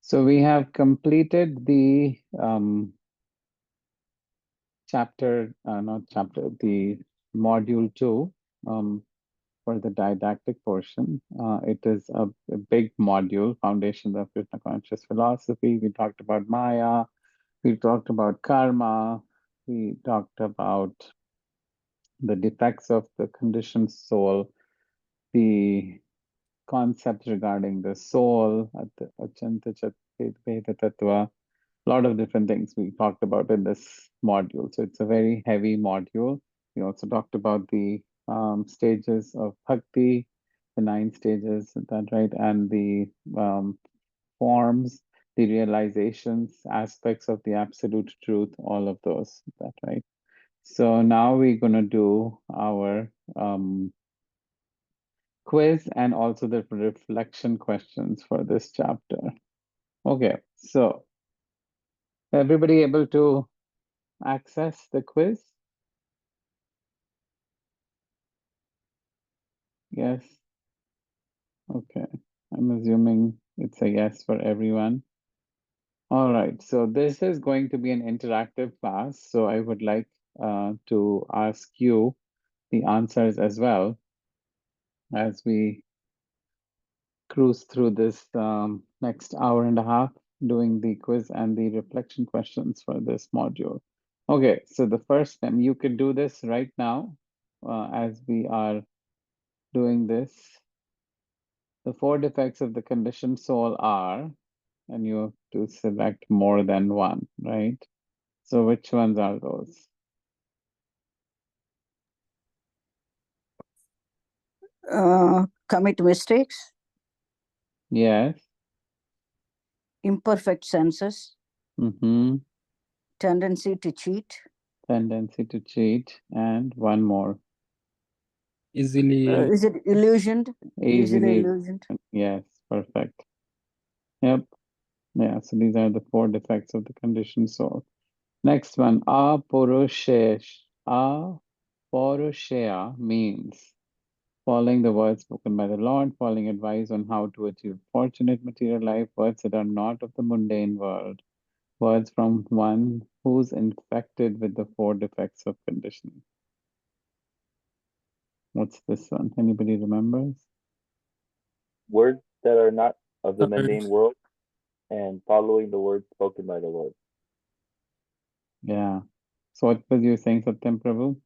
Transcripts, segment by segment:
So we have completed the the module 2 for the didactic portion. It is a big module, Foundations of Krishna Conscious Philosophy. We talked about Maya, we talked about karma, we talked about the defects of the conditioned soul, the concepts regarding the soul, Achanta Veda Tattva, a lot of different things we talked about in this module. So it's a very heavy module. We also talked about the stages of bhakti, the 9 stages, is that right? And the forms, the realizations, aspects of the absolute truth, all of those, is that right? So now we're going to do our quiz and also the reflection questions for this chapter. Okay, so everybody able to access the quiz? Yes. Okay. I'm assuming it's a yes for everyone. All right. So this is going to be an interactive class. So I would like to ask you the answers as well as we cruise through this next hour and a half doing the quiz and the reflection questions for this module. Okay. So the first time you could do this right now as we are doing this. The 4 defects of the conditioned soul are, and you have to select more than one, right? So which ones are those? Commit mistakes, Yes. imperfect senses, Mm-hmm. tendency to cheat, Tendency to cheat, and one more. Easily. is it illusioned? Easily Easily. illusioned. Yes, perfect. Yep. Yeah, so these are the 4 defects of the conditioned soul. Next one, apurushesh. Apurusheya means following the words spoken by the Lord, following advice on how to achieve fortunate material life, words that are not of the mundane world, words from one who's infected with the 4 defects of conditioning. What's this one? Anybody remembers? Words that are not of the Third. mundane world and following the words spoken by the Lord. Yeah. So what was you saying, Satyam Prabhu?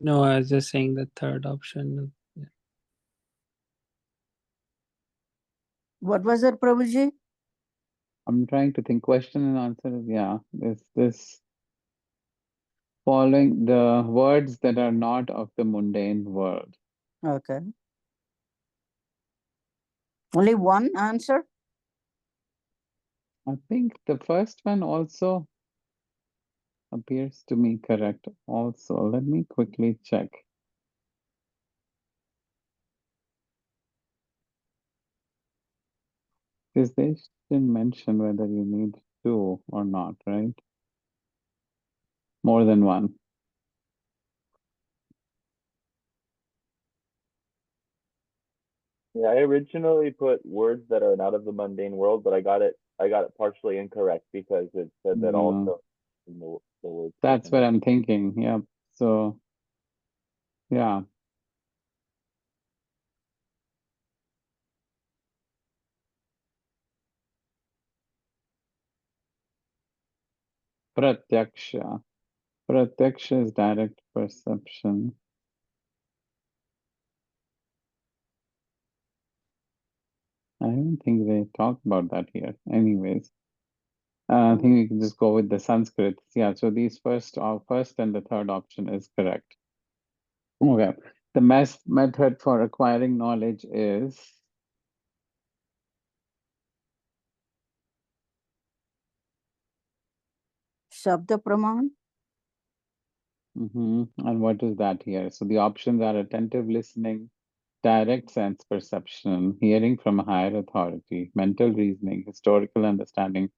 No, I was just saying the third option. Yeah. What was that, Prabhuji? I'm trying to think. Question and answer is yeah. This following the words that are not of the mundane world. Okay. Only one answer? I think the first one also appears to me correct also. Let me quickly check. Because they didn't mention whether you need 2 or not, right? More than one. Yeah, I originally put words that are not of the mundane world, but I got it partially incorrect because it said that Yeah. also in the words. That's spoken what by- I'm thinking. Yeah. So, yeah. Pratyaksha. Pratyaksha is direct perception. I don't think they talk about that here. Anyways, I think we can just go with the Sanskrit. Yeah, so these first and the third option is correct. Okay. The method for acquiring knowledge is Shabda Praman? And what is that here? So the options are attentive listening, direct sense perception, hearing from a higher authority, mental reasoning, historical understanding,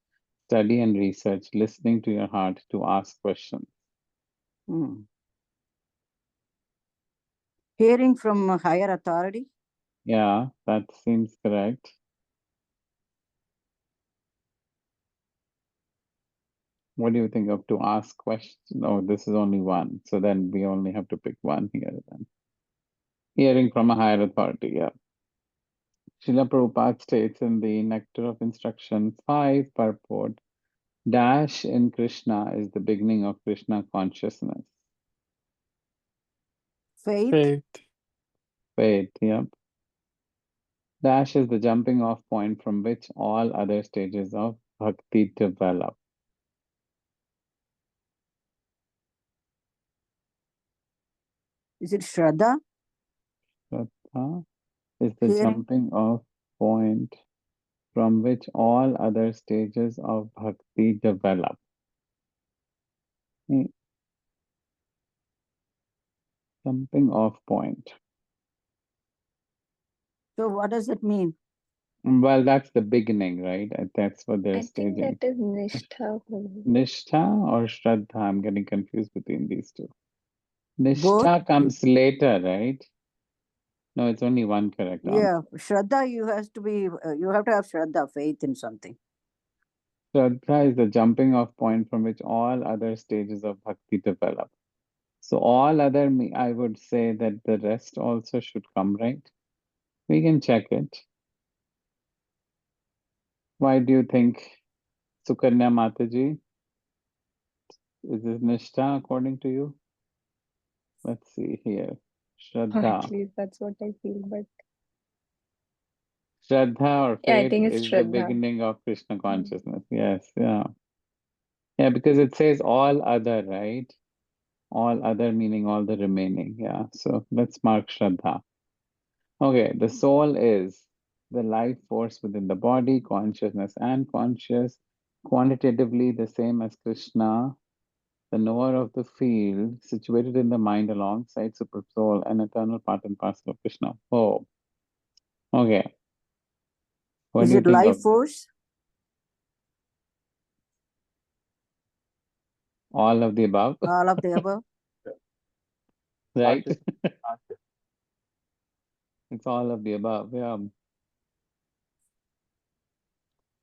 study and research, listening to your heart to ask questions. Hearing from a higher authority? Yeah, that seems correct. What do you think of to ask questions? No, this is only one. So then we only have to pick one here then. Hearing from a higher authority, yeah. Srila Prabhupada states in the Nectar of Instruction 5 purport, dash in Krishna is the beginning of Krishna consciousness. Faith. Faith. Faith, yep. Dash is the jumping off point from which all other stages of bhakti develop. Is it Shraddha? Shraddha is the Hearing. jumping off point from which all other stages of bhakti develop. Jumping off point. So what does it mean? Well, that's the beginning, right? That's what they're I think staging. that is Nishtha. Nishtha or Shraddha? I'm getting confused between these two. Both? Nishtha comes later, right? No, it's only one correct answer. Yeah, Shraddha, you have to have Shraddha, faith in something. Shraddha is the jumping off point from which all other stages of bhakti develop. So all other, I would say that the rest also should come, right? We can check it. Why do you think, Sukanya Mataji? Is this Nishtha according to you? Let's see here. Or Shraddha. at least that's what I feel. But Shraddha or yeah, I faith think it's is the Shraddha. beginning of Krishna consciousness. Yes, yeah. Yeah, because it says all other, right? All other meaning all the remaining. Yeah, so let's mark Shraddha. Okay, the soul is the life force within the body, consciousness and conscious, quantitatively the same as Krishna, the knower of the field, situated in the mind alongside Super Soul, an eternal part and parcel of Krishna. Oh, okay. What Is do you it think life of force? all of the above? All of the above? Right? Conscious. It's all of the above. Yeah.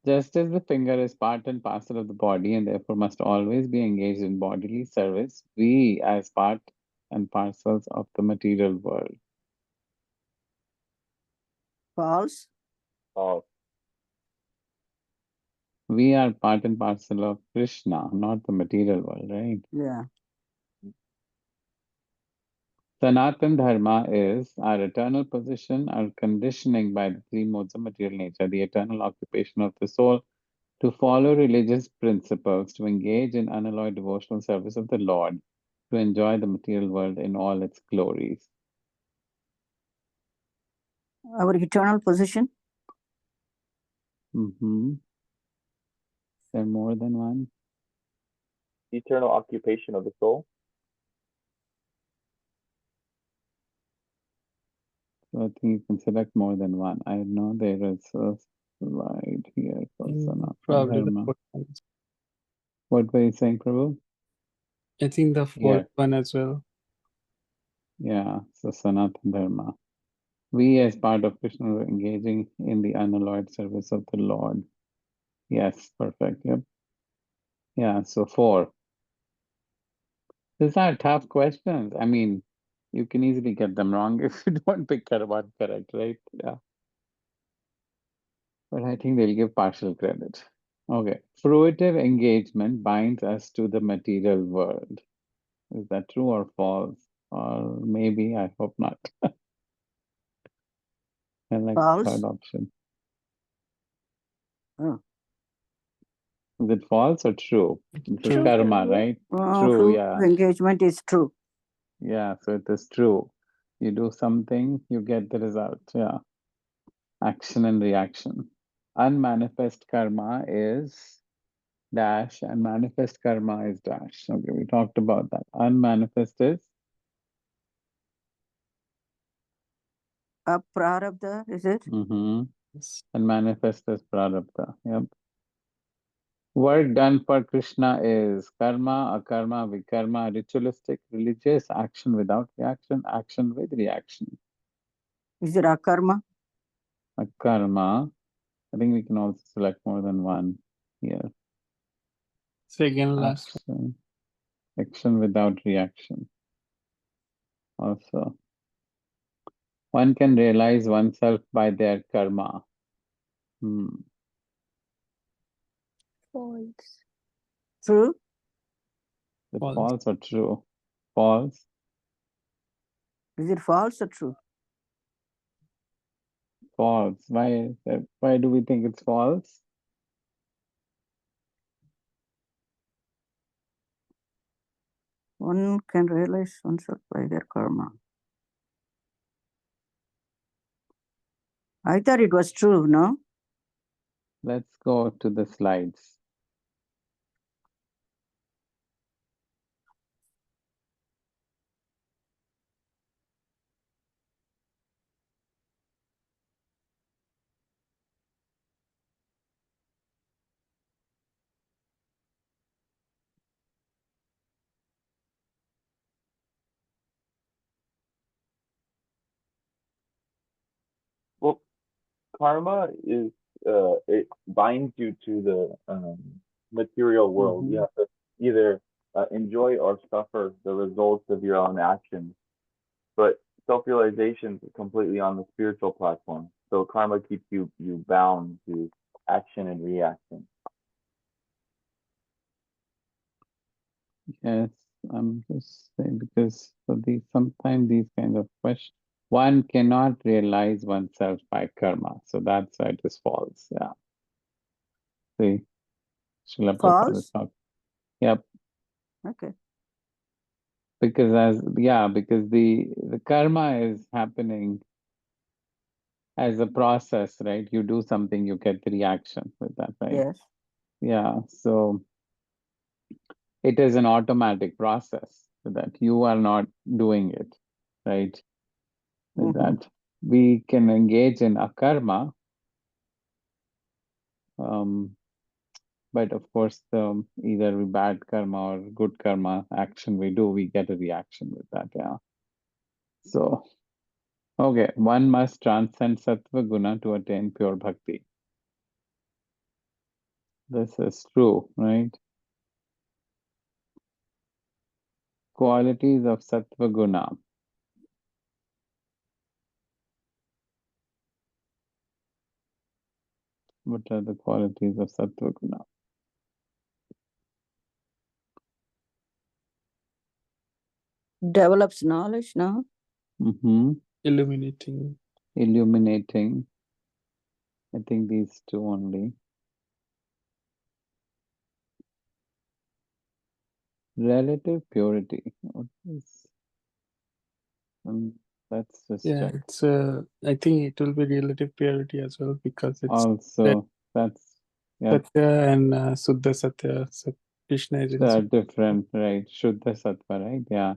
Just as the finger is part and parcel of the body and therefore must always be engaged in bodily service, we as part and parcels of the material world. False? Oh, We are part and parcel of Krishna, not the material world, right? Yeah. Sanatan Dharma is our eternal position, our conditioning by the three modes of material nature, the eternal occupation of the soul to follow religious principles, to engage in unalloyed devotional service of the Lord, to enjoy the material world in all its glories. Our eternal position? Mm-hmm. There more than one? eternal occupation of the soul. So I think you can select more than one. I know there is a slide here for Sanatan Probably the Dharma. fourth one. What were you saying, Prabhu? I think the fourth one as well. Yeah, so Sanatan Dharma. We as part of Krishna are engaging in the unalloyed service of the Lord. Yes, perfect. Yep. Yeah, so 4. These are tough questions. I mean, you can easily get them wrong if you don't pick one correct, right? Yeah. But I think they'll give partial credit. Okay. Fruitive engagement binds us to the material world. Is that true or false? Or maybe, I hope not. I like the False? third option. Oh. Is it false or true? This is True. karma, right? True, Fruit yeah. engagement is true. Yeah, so it is true. You do something, you get the result. Yeah. Action and reaction. Unmanifest karma is dash and manifest karma is dash. Okay, we talked about that. Unmanifest is Aprarabdha, is it? Yes. and manifest is prarabdha. Yep. Work done for Krishna is karma, akarma, vikarma, ritualistic, religious, action without reaction, action with reaction. Is it akarma? Akarma. I think we can also select more than one here. Second last one. Action without reaction. Also, one can realize oneself by their karma. False. True. Is it False. false or true? False. Is it false or true? False. Why do we think it's false? One can realize oneself by their karma. I thought it was true, no? Let's go to the slides. Well, karma is it binds you to the material world. You Mhm. have to either enjoy or suffer the results of your own actions. But self-realization is completely on the spiritual platform. So karma keeps you bound to action and reaction. Yes, I'm just saying because for sometimes these kind of questions, one cannot realize oneself by karma. So that's why it is false. Yeah. See, Srila Prabhupada is False? talking. Yep. Okay. Because the karma is happening as a process, right? You do something, you get the reaction with that, right? Yes. Yeah. So it is an automatic process that you are not doing it, right? With Mhm. that we can engage in akarma, but of course, either bad karma or good karma action we do, we get a reaction with that. Yeah. So, okay, one must transcend sattva guna to attain pure bhakti. This is true, right? Qualities of sattva guna. What are the qualities of sattva guna? Develops knowledge, no? Illuminating. Illuminating. I think these two only. Relative purity. What is, let's just Yeah, check. it's I think it will be relative purity as well because it's Also, that's yeah, Satya and Suddha Satya. Krishna is in they're Suddha. different, right? Shuddha sattva, right? Yeah.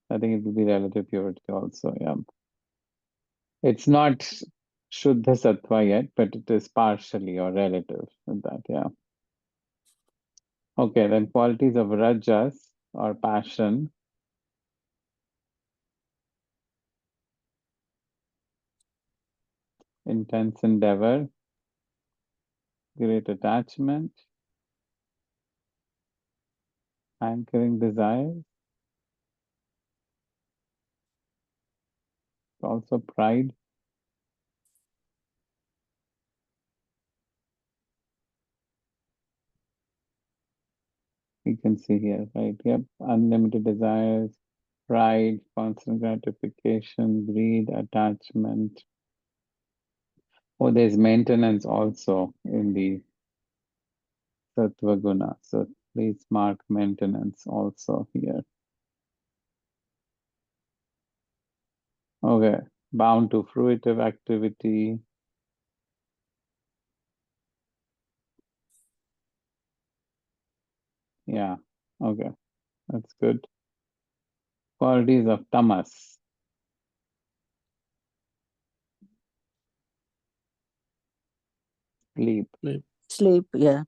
I think it will be relative purity also. Yeah. It's not Shuddha sattva yet, but it is partially or relative with that. Yeah. Okay, then qualities of rajas or passion. Intense endeavor, great attachment, anchoring desires, also pride. You can see here, right? Yep, unlimited desires, pride, constant gratification, greed, attachment. Oh, there's maintenance also in the sattva guna. So please mark maintenance also here. Okay, bound to fruitive activity. Yeah, okay, that's good. Qualities of tamas. Sleep, Sleep, yeah.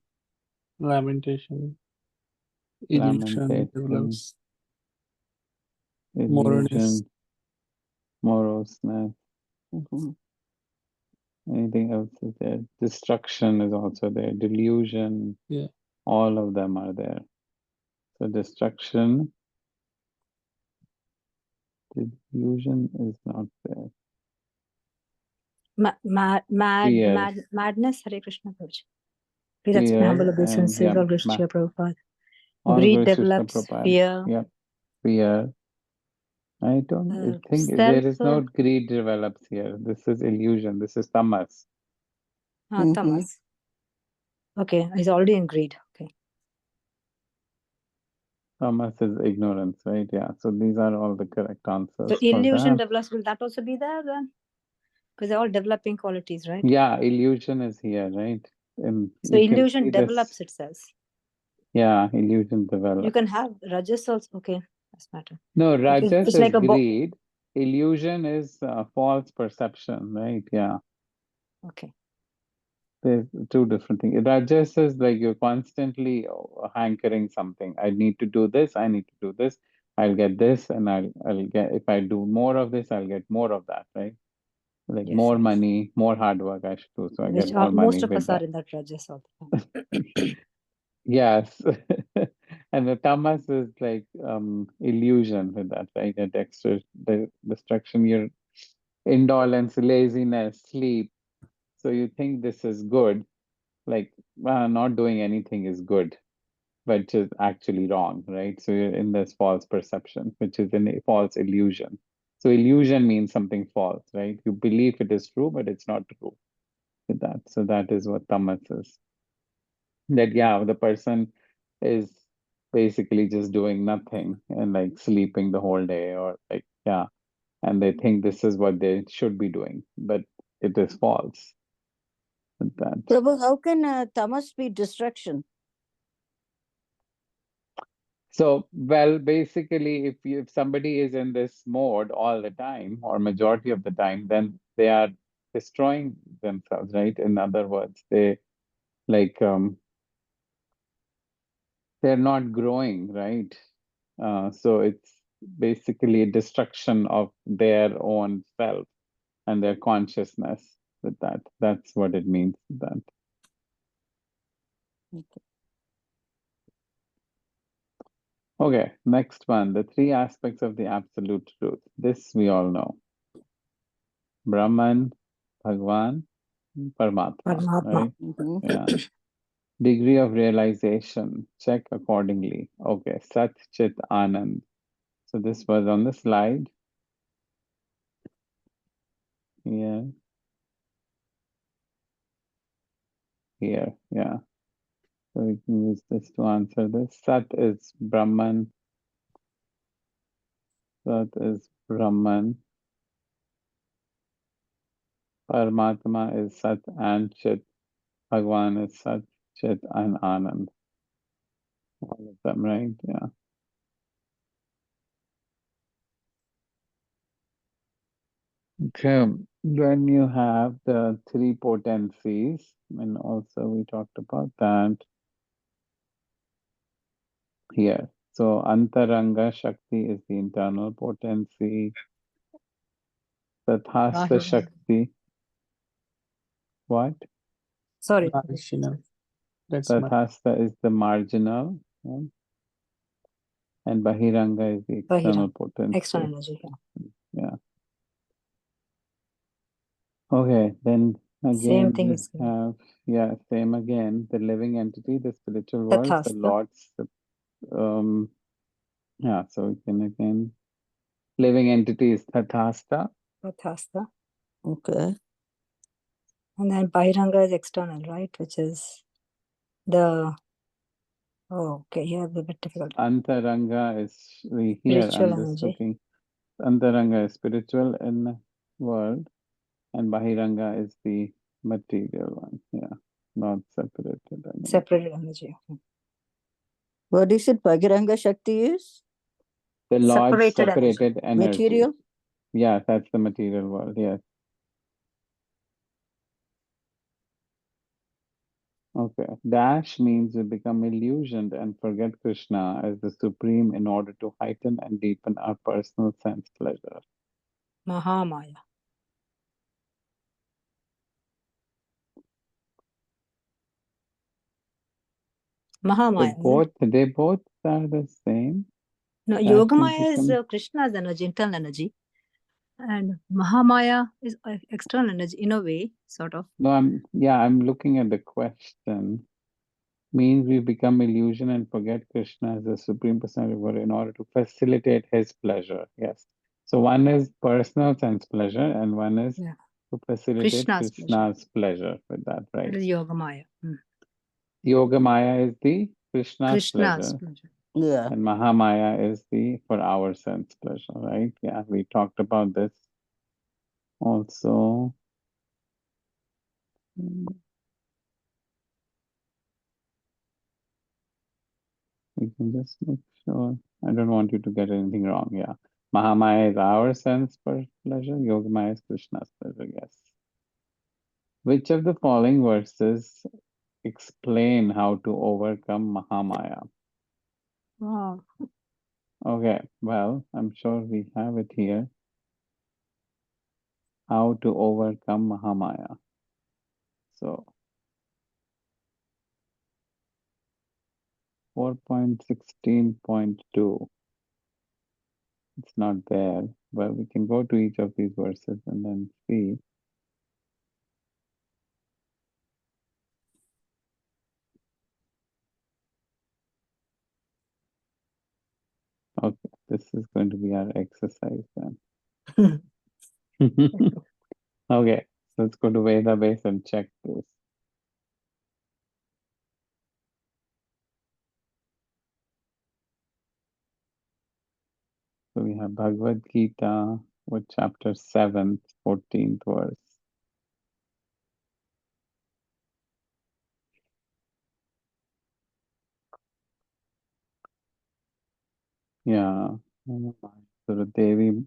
Lamentation. Illusion lamentation, develops. Moroness. illusion, moroseness. Mhm. Anything else is there? Destruction is also there. Delusion. Yeah. All of them are there. So destruction, illusion is not there. Fear. Madness. Hare Krishna Prabhuji. Please accept my Fear humble and obeisances. yeah, All glories to Srila Prabhupada. all Greed glories to Srila develops Prabhupada. fear. Yep, fear. I don't think Self. there is no greed develops here. This is illusion. This is tamas. Tamas. Okay, he's already in greed. Okay. Tamas is ignorance, right? Yeah. So these are all the correct answers So for illusion that. develops. Will that also be there then? Because they're all developing qualities, right? Yeah, illusion is here, right? And So you can illusion see this. develops, it says. Yeah, illusion You develops. can have rajas also. Okay, that's matter. No, Okay, rajas it's is like a greed. Illusion is false perception, right? Yeah. Okay. There's two different things. Rajas is like you're constantly hankering something. I need to do this. I need to do this. I'll get this, and I'll get. If I do more of this, I'll get more of that, right? Like Yes, more yes. money, more hard work I should do, so I Which get more most money of with us are that. in that rajas all the time. Yes, and the tamas is like illusion with that, right? The destruction, your indolence, laziness, sleep. So you think this is good, like not doing anything is good, which is actually wrong, right? So you're in this false perception, which is a false illusion. So illusion means something false, right? You believe it is true, but it's not true with that. So that is what tamas is. That yeah, the person is basically just doing nothing and like sleeping the whole day, or like yeah, and they think this is what they should be doing, but it is false with that. Prabhu, how can tamas be destruction? So, well, basically, if somebody is in this mode all the time or majority of the time, then they are destroying themselves, right? In other words, they like they're not growing, right? So it's basically a destruction of their own self and their consciousness with that. That's what it means, that. Okay, next one, the three aspects of the absolute truth. This we all know. Brahman, Bhagwan, Paramatma, right? Yeah. Degree of realization, check accordingly. Okay, Sat Chit Anand. So this was on the slide. Yeah. Here, yeah. So we can use this to answer this. Sat is Brahman. Sat is Brahman. Paramatma is Sat and Chit. Bhagwan is Sat, Chit, and Anand. All of them, right? Yeah. Okay. When you have the three potencies, and also we talked about that here. So Antaranga Shakti is the internal potency. Tathastha Bahira. Shakti. What? Sorry. Marginal. That's my Tathastha is the marginal. Yeah? And Bahiranga is the external Bahira. potency. External energy. Yeah. Okay, then Same again thing we is have, yeah, same again, the living entity, the spiritual world, the Tathastha. Lord's, yeah, so we can again, living entity is Tathastha. Tathastha. Okay. And then Bahiranga is external, right? Which is the okay, here it's a bit difficult. Antaranga is, here Spiritual I'm just energy. looking, Antaranga is spiritual in the world, and Bahiranga is the material one, yeah, not separated. Separated energy. What is it? Bhagiranga Shakti is? The Lord's Separated energy. separated energy. Material? Yeah, that's the material world, yes. Okay. Dash means we become illusioned and forget Krishna as the supreme in order to heighten and deepen our personal sense pleasure. Mahamaya. Mahamaya. They both are the same. No, That Yogamaya can is become. Krishna's energy, internal energy, and Mahamaya is external energy in a way, sort of. No, I'm looking at the question. Means we become illusion and forget Krishna as the Supreme Personality of God in order to facilitate his pleasure. Yes. So one is personal sense pleasure and one is Yeah. to facilitate Krishna's pleasure. Krishna's pleasure with that, That right? is Yogamaya. Yoga Maya is the Krishna's Krishna's pleasure pleasure. Yeah. and Mahamaya is the for our sense pleasure, right? Yeah, we talked about this also. We can just make sure. I don't want you to get anything wrong. Yeah. Mahamaya is our sense for pleasure. Yogamaya is Krishna's pleasure. Yes. Which of the following verses explain how to overcome Mahamaya? Wow. Okay. Well, I'm sure we have it here. How to overcome Mahamaya. So 4.16.2. It's not there, but we can go to each of these verses and then see. Okay, this is going to be our exercise then. Okay, so let's go to Veda base and check this. So we have Bhagavad Gita with chapter 7, 14th verse. Yeah. So Devi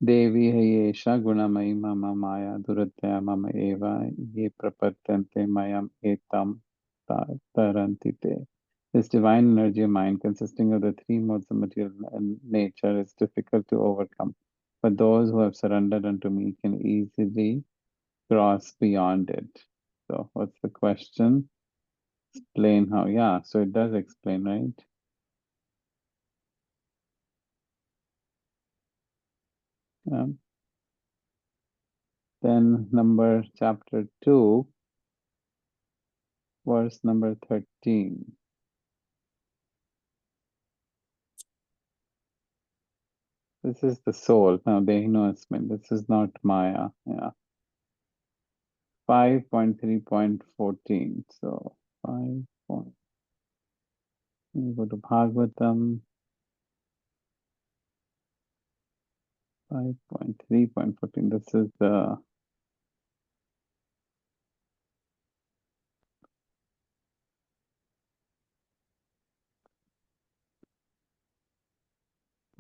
Hayesha Gunamai Mama Maya Duratya Mama Eva Ye Prapatyante Mayam Etam Tarantite. This divine energy of mind, consisting of the three modes of material and nature, is difficult to overcome. But those who have surrendered unto me can easily cross beyond it. So, what's the question? Explain how. Yeah, so it does explain, right? Then, chapter 2, verse number 13. This is the soul. Now, Dehinosmin. This is not Maya. Yeah. 5.3.14. So, 5. We go to Bhagavatam. 5.3.14. This is the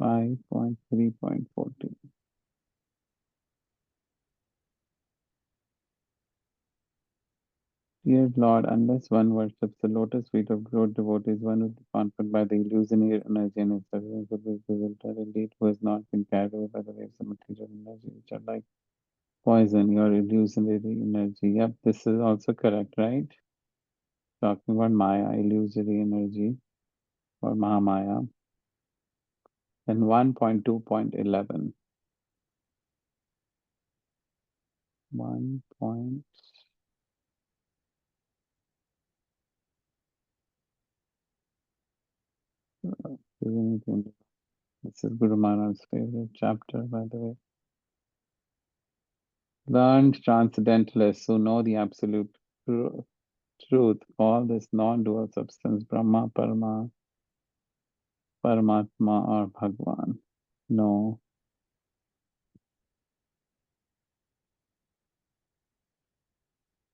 5.3.14. Dear Lord, unless one worships the lotus feet of good devotees, one would be conquered by the illusionary energy and its resultant. Indeed, who has not been carried away by the waves of material energy, which are like poison, your illusionary energy. Yep, this is also correct, right? Talking about Maya, illusory energy, or Mahamaya. Then 1.2.11. 1. This is Guru Maharaj's favorite chapter, by the way. Learned transcendentalists who know the absolute truth call this non-dual substance Brahma, Paramatma, or Bhagwan. No.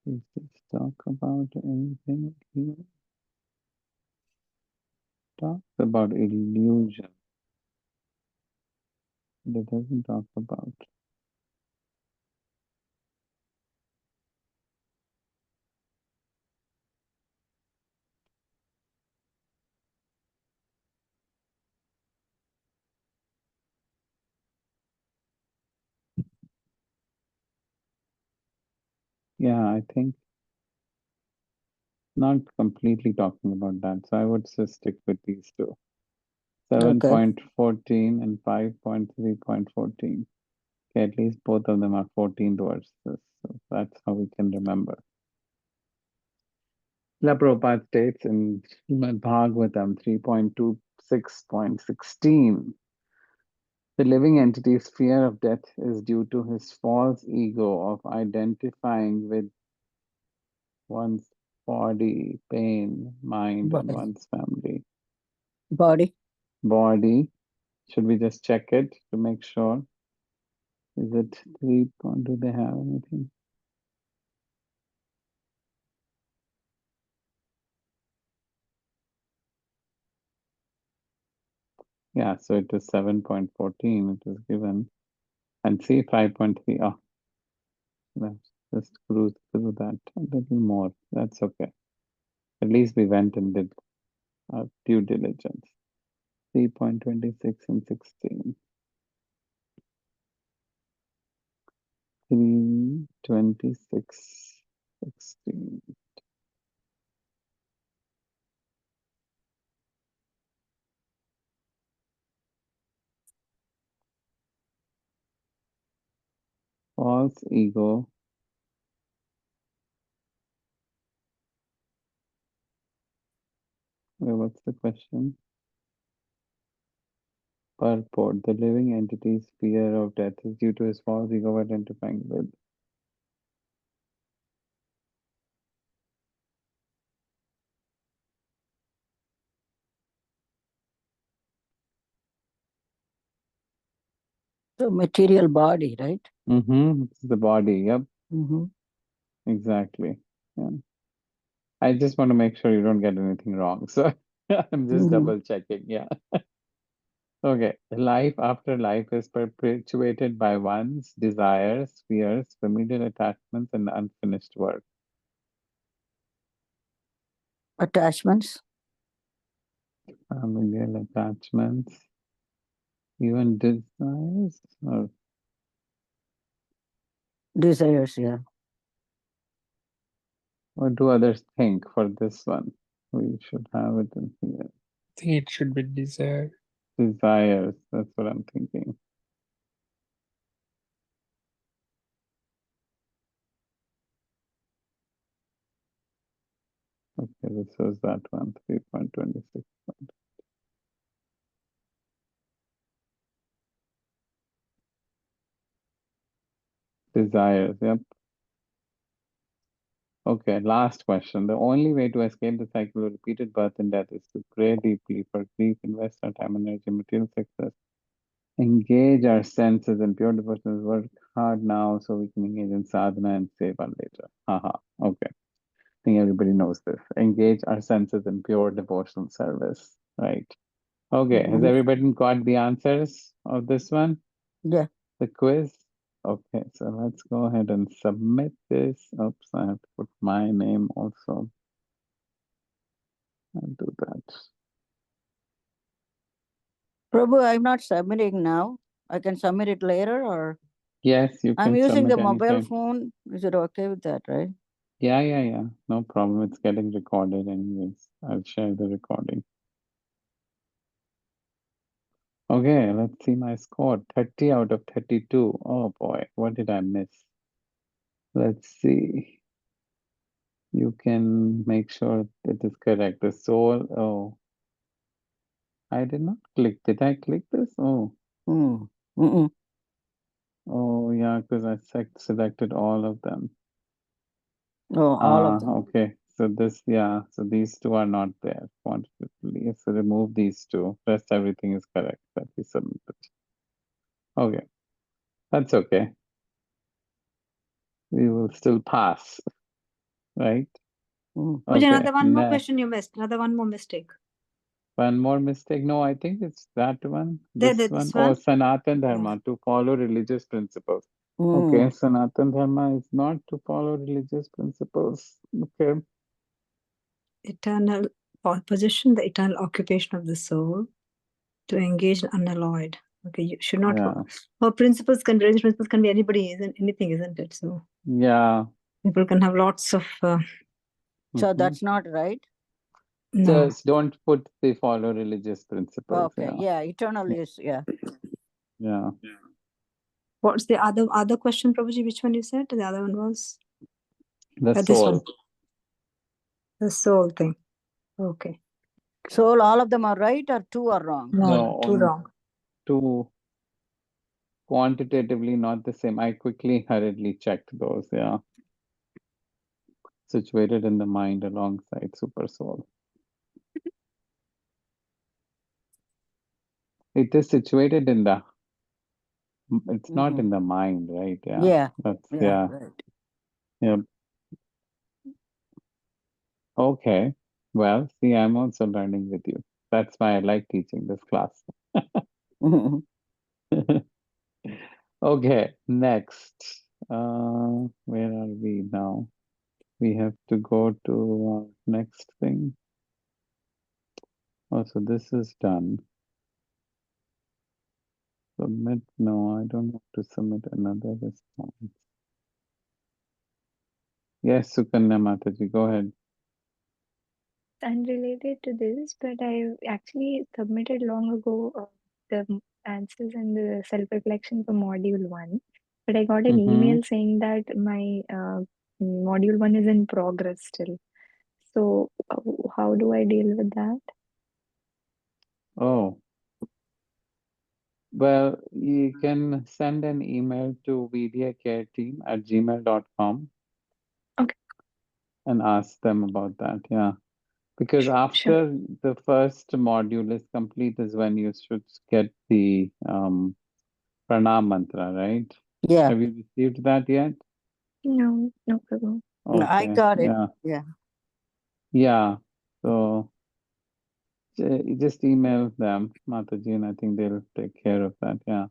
Does this talk about anything here? Talks about illusion. But it doesn't talk about. Yeah, I think not completely talking about that. So I would just stick with these two. Okay. 7.14 and 5.3.14. Okay, at least both of them are 14 towards this. So that's how we can remember. Srila Prabhupada states in Srimad Bhagavatam 3.26.16, the living entity's fear of death is due to his false ego of identifying with one's body, pain, mind, and Body. one's family. Body. Body. Should we just check it to make sure? Is it 3? Do they have anything? Yeah, so it is 7.14. It is given. And see 5.3. Oh, let's just cruise through that a little more. That's okay. At least we went and did our due diligence. 3.26 and 16. 3.26, 16. False ego. What's the question? Purport. The living entity's fear of death is due to his false ego identifying with. So material body, right? It's the body. Yep, Mm-hmm. exactly. Yeah. I just want to make sure you don't get anything wrong. So I'm just double checking. Yeah. Okay. Life after life is perpetuated by one's desires, fears, familiar attachments, and unfinished work. Attachments. Familiar attachments, even desires, or Desires, yeah. what do others think for this one? We should have it in here. I think it should be desire. Desires, that's what I'm thinking. Okay, this was that one, 3.26. Desires, yep. Okay, last question. The only way to escape the cycle of repeated birth and death is to pray deeply for grief, invest our time, energy, material success, engage our senses in pure devotion, work hard now so we can engage in sadhana and seva later. Haha, okay. I think everybody knows this. Engage our senses in pure devotional service, right? Okay, has everybody got the answers of this one? Yeah. The quiz? Okay, so let's go ahead and submit this. Oops, I have to put my name also. I'll do that. Prabhu, I'm not submitting now. I can submit it later, or Yes, you I'm can using submit the mobile anytime. phone. Is it okay with that, right? Yeah. No problem. It's getting recorded anyways. I'll share the recording. Okay, let's see my score. 30 out of 32. Oh boy, what did I miss? Let's see. You can make sure it is correct. The soul. Oh, I did not click. Did I click this? Oh, Mm-mm. oh yeah, because I selected all of them. Oh, all of them. Okay. So this, yeah. So these two are not there. Quantitatively. So remove these two. Rest everything is correct that we submitted. Okay. That's okay. We will still pass, right? Mm. Okay, Okay. another one more Next. question you missed. Another one more mistake. One more mistake. No, I think it's that one. This This one. one? Oh, Sanatan Dharma, to follow religious principles. Mm. Okay, Sanatan Dharma is not to follow religious principles. Okay. Eternal position, the eternal occupation of the soul, to engage in unalloyed. Okay, you should not. Yeah. Or religious principles can be anybody, isn't anything, isn't it? So Yeah. people can have lots of So Mhm. that's not right. No. Just don't put the follow religious principles. Okay. Yeah. Eternal is, yeah. Yeah. What's the other question, Prabhuji? Which one you said? The other one was The this one. soul. The soul thing. Okay. So all of them are right or two are wrong? No, too wrong. Two quantitatively not the same. I quickly, hurriedly checked those. Yeah. Situated in the mind alongside super soul. It is situated in the, it's not Mhm. in the mind, right? Yeah. Yeah. That's, Yeah. yeah. Right. Yeah. Okay. Well, see, I'm also learning with you. That's why I like teaching this class. Mhm. Okay, next. Where are we now? We have to go to next thing. Oh, so this is done. Submit. No, I don't want to submit another response. Yes, Sukanya Mataji, go ahead. Unrelated to this, but I actually submitted long ago the answers and the self-reflection for module 1. But I got an Mm-hmm. email saying that my module 1 is in progress still. So how do I deal with that? Oh, well, you can send an email to vdiacareteam@gmail.com Okay. and ask them about that. Yeah. Because Sure. after the first module is complete is when you should get the pranam mantra, right? Yeah. Have you received that yet? No, no problem. I Okay, got it. yeah, Yeah. yeah. So you just email them, Mataji, and I think they'll take care of that. Yeah.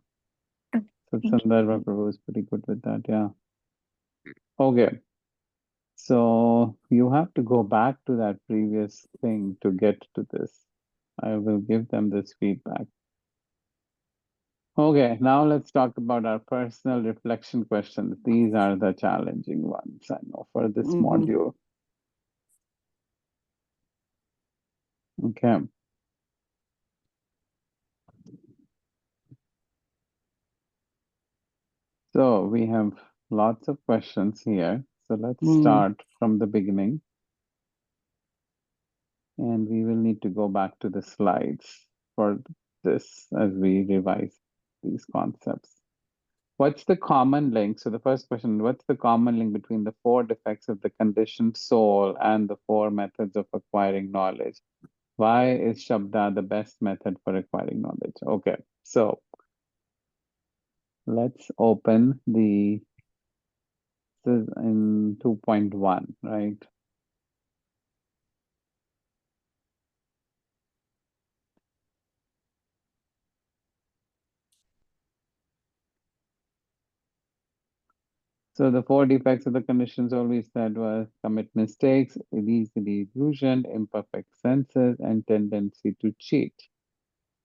Okay, So thank you. Sandarbha Prabhu is pretty good with that. Yeah. Okay. So you have to go back to that previous thing to get to this. I will give them this feedback. Okay, now let's talk about our personal reflection questions. These are the challenging ones, I know, for this Mhm. module. Okay. So we have lots of questions here. So let's Mm. start from the beginning. And we will need to go back to the slides for this as we revise these concepts. What's the common link? So the first question, what's the common link between the 4 defects of the conditioned soul and the 4 methods of acquiring knowledge? Why is Shabda the best method for acquiring knowledge? Okay, so let's open the, this is in 2.1, right? So the 4 defects of the conditions always said was commit mistakes, easily illusioned, imperfect senses, and tendency to cheat,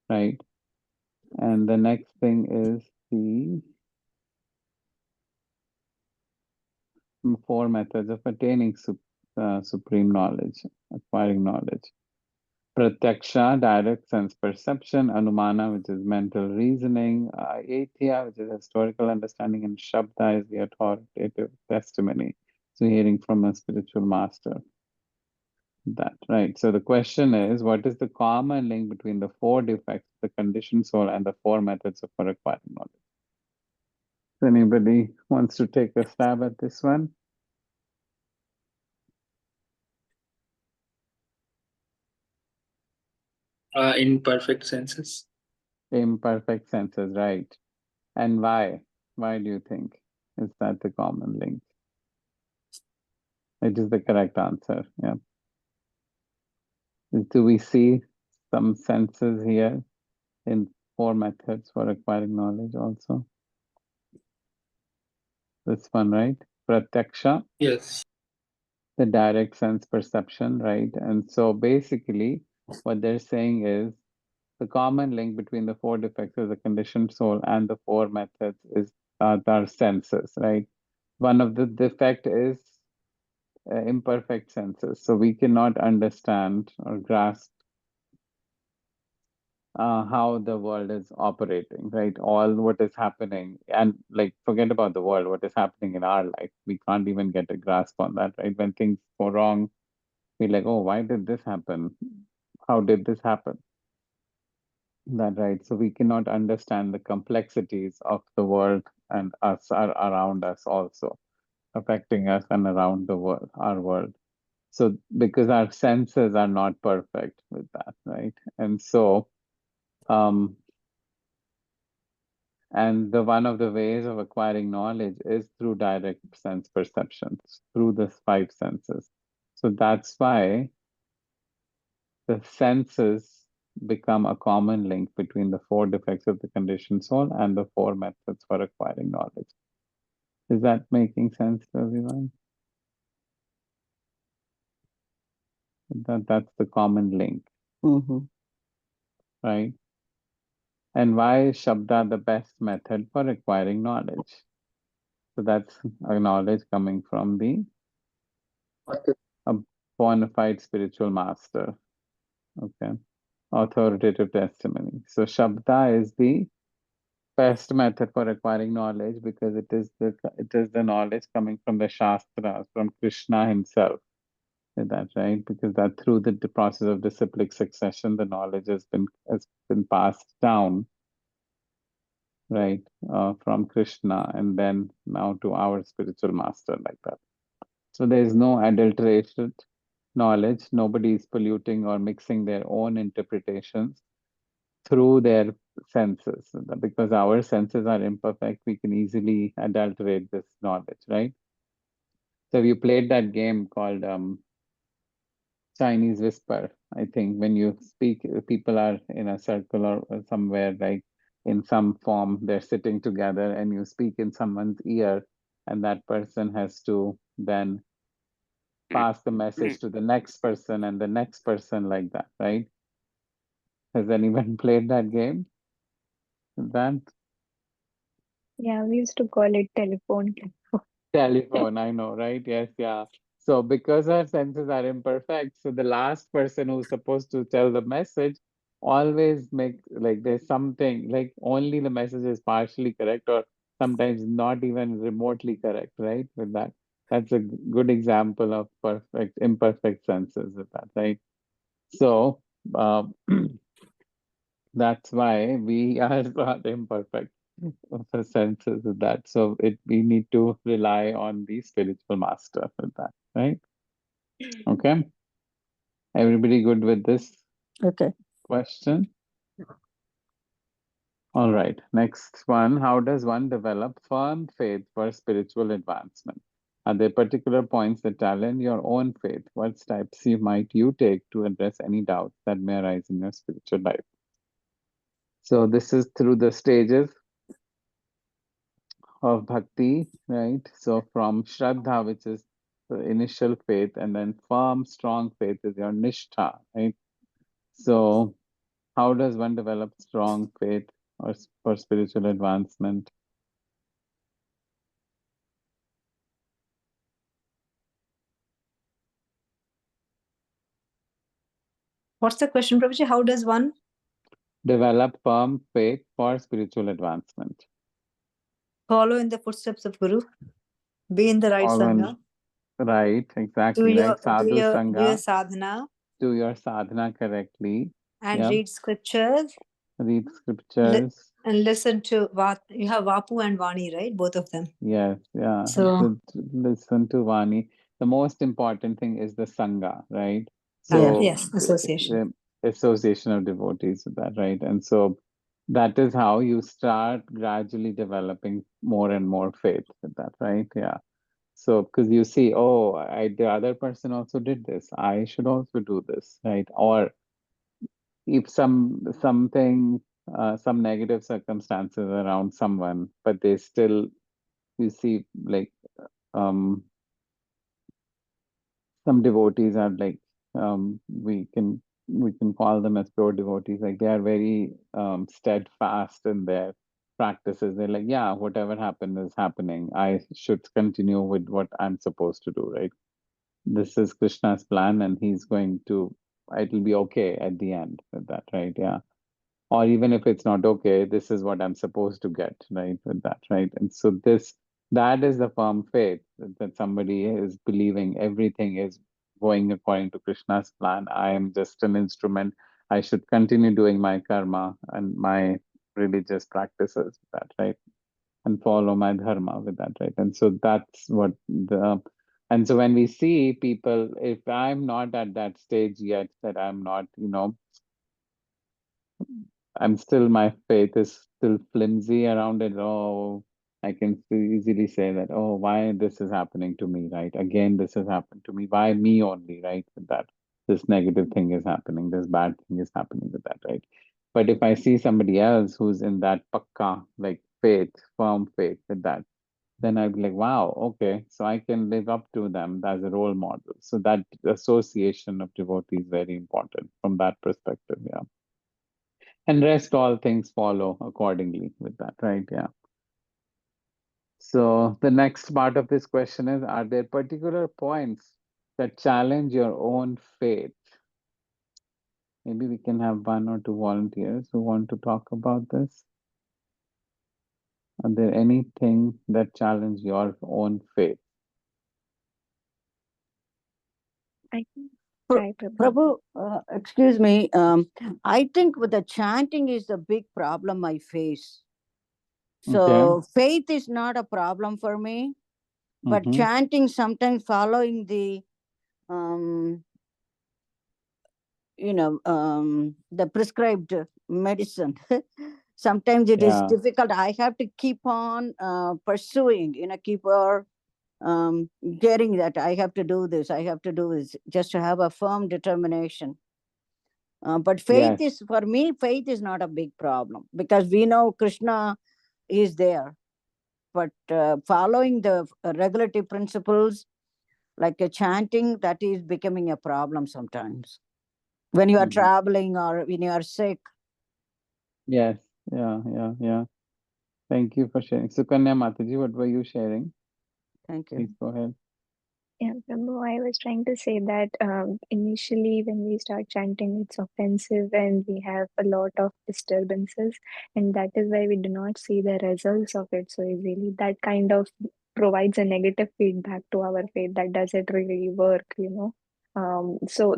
right? And the next thing is the 4 methods of attaining supreme knowledge, acquiring knowledge. Pratyaksha, direct sense perception, Anumana, which is mental reasoning, Aitya, which is historical understanding, and Shabda is the authoritative testimony. So hearing from a spiritual master. That, right. So the question is, what is the common link between the 4 defects, the conditioned soul, and the 4 methods of acquiring knowledge? If anybody wants to take a stab at this one? Imperfect senses. Imperfect senses, right. And why? Why do you think is that the common link? It is the correct answer. Yeah. Do we see some senses here in 4 methods for acquiring knowledge also? This one, right? Pratyaksha, Yes. the direct sense perception, right? And so basically, what they're saying is the common link between the 4 defects of the conditioned soul and the 4 methods is our senses, right? One of the defect is imperfect senses. So we cannot understand or grasp how the world is operating, right? All what is happening, and like forget about the world, what is happening in our life. We can't even get a grasp on that, right? When things go wrong, we're like, oh, why did this happen? How did this happen? That right. So we cannot understand the complexities of the world and us are around us also, affecting us and around the world, our world. So because our senses are not perfect with that, right? And so and the one of the ways of acquiring knowledge is through direct sense perceptions, through the five senses. So that's why the senses become a common link between the four defects of the conditioned soul and the four methods for acquiring knowledge. Is that making sense to everyone? That's the common link, right? And why is Shabda the best method for acquiring knowledge? So that's a knowledge coming from a bona fide spiritual master, okay? Authoritative testimony. So Shabda is the best method for acquiring knowledge because it is the knowledge coming from the Shastras, from Krishna himself. Is that right? Because that through the process of disciplic succession, the knowledge has been passed down, right, from Krishna and then now to our spiritual master, like that. So there is no adulterated knowledge. Nobody is polluting or mixing their own interpretations through their senses. Because our senses are imperfect, we can easily adulterate this knowledge, right? So you played that game called Chinese whisper. I think when you speak, people are in a circle or somewhere, like in some form, they're sitting together and you speak in someone's ear, and that person has to then pass the message to the next person and the next person, like that, right? Has anyone played that game? That Yeah, we used to call it telephone. telephone, I know, right? Yes, yeah. So because our senses are imperfect, so the last person who's supposed to tell the message always make like there's something like only the message is partially correct or sometimes not even remotely correct, right? With that. That's a good example of imperfect senses with that, right? So that's why we are not imperfect of the senses of that. So we need to rely on the spiritual master for that, right? Okay. Everybody good with this Okay. question? All right. Next one. How does one develop firm faith for spiritual advancement? Are there particular points that challenge your own faith? What steps might you take to address any doubts that may arise in your spiritual life? So this is through the stages of bhakti, right? So from Shraddha, which is the initial faith, and then firm, strong faith is your nishtha, right? So how does one develop strong faith or for spiritual advancement? What's the question, Prabhuji? How does one? Develop firm faith for spiritual advancement. Follow in the footsteps of Guru. Be in the right All in, Sangha. right, exactly, right. Sadhu Do your Sangha, sadhana do your sadhana correctly. and Yep. read scriptures. Read scriptures. And listen to you have Vapu and Vani, right? Both of them. Yes, yeah. So Listen to Vani. The most important thing is the Sangha, right? Sangha, So yes, association. association of devotees with that, right? And so that is how you start gradually developing more and more faith with that, right? Yeah. So because you see, oh, the other person also did this, I should also do this, right? Or if some negative circumstances around someone, but they still, you see, like some devotees are like we can call them as pure devotees, like they are very steadfast in their practices. They're like, yeah, whatever happened is happening, I should continue with what I'm supposed to do, right? this is Krishna's plan and he's going to, it'll be okay at the end with that, right? Yeah. Or even if it's not okay, this is what I'm supposed to get, right? With that, right? And so that is the firm faith that somebody is believing everything is going according to Krishna's plan. I am just an instrument. I should continue doing my karma and my religious practices, that, right? And follow my dharma with that, right? And so that's what and so when we see people, if I'm not at that stage yet, that I'm not, I'm still, my faith is still flimsy around it. Oh, I can easily say that, oh, why this is happening to me, right? Again, this has happened to me. Why me only, right? With that, this negative thing is happening, this bad thing is happening with that, right? But if I see somebody else who's in that pakka, like faith, firm faith with that, then I'd be like, wow, okay, so I can live up to them as a role model. So that association of devotee is very important from that perspective, yeah. And rest all things follow accordingly with that, right? Yeah. So the next part of this question is, are there particular points that challenge your own faith? Maybe we can have one or two volunteers who want to talk about this. Are there anything that challenge your own faith? I can Pra- try, Prabhu. Prabhu, excuse me. I think with the chanting is the big problem I face. Okay. So faith is not a problem for me, but Mm-hmm. chanting, sometimes following the the prescribed medicine. Sometimes it is Yeah. difficult. I have to keep on pursuing, keep on getting that I have to do this, I have to do this, just to have a firm determination. But faith Yes. is, for me, faith is not a big problem because we know Krishna is there. But following the regulative principles like a chanting, that is becoming a problem sometimes when you are Mm-hmm. traveling or when you are sick. Yes. Yeah. Thank you for sharing. Sukanya Mataji, what were you sharing? Thank you. Please go ahead. Yeah, Prabhu, I was trying to say that initially when we start chanting, it's offensive and we have a lot of disturbances, and that is why we do not see the results of it so easily. That kind of provides a negative feedback to our faith. That does it really work? So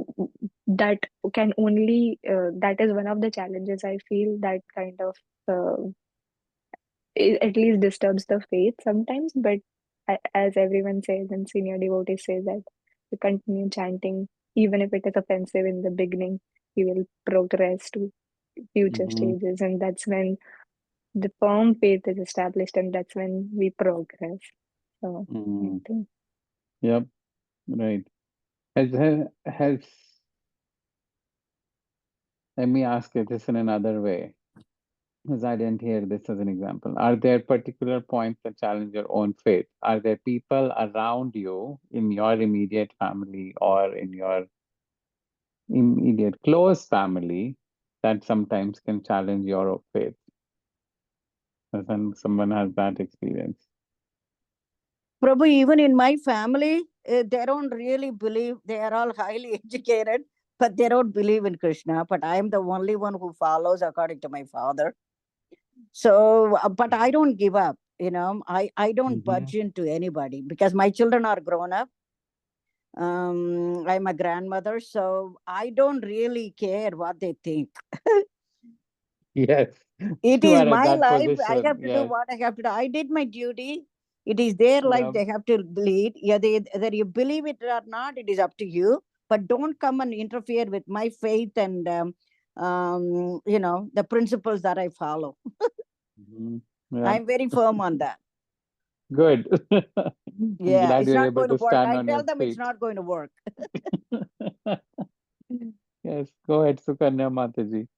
that can only that is one of the challenges I feel that kind of at least disturbs the faith sometimes. But as everyone says and senior devotees say that you continue chanting, even if it is offensive in the beginning, you will progress to future Mm-hmm. stages, and that's when the firm faith is established, and that's when we progress. So I Mm-hmm. think Yep. Right. Has let me ask it this in another way, because I didn't hear this as an example. Are there particular points that challenge your own faith? Are there people around you in your immediate family or in your immediate close family that sometimes can challenge your faith? And someone has that experience. Prabhu, even in my family, they don't really believe. They are all highly educated, but they don't believe in Krishna. But I am the only one who follows according to my father. So, but I don't give up. I don't Mm-hmm. budge into anybody because my children are grown up. I'm a grandmother, so I don't really care what they think. Yes, It you is are at my that life. I position. have to do Yes. what I have to do. I did my duty. It is their life. Yep. They have to lead. Yeah, whether you believe it or not, it is up to you. But don't come and interfere with my faith and the principles that I follow. Mm-hmm. Yep. I'm very firm on that. Good. I'm Yeah, glad it's you're not able going to to work. stand I on tell your them it's feet. not going to work. Yes, go ahead, Sukanya Mataji.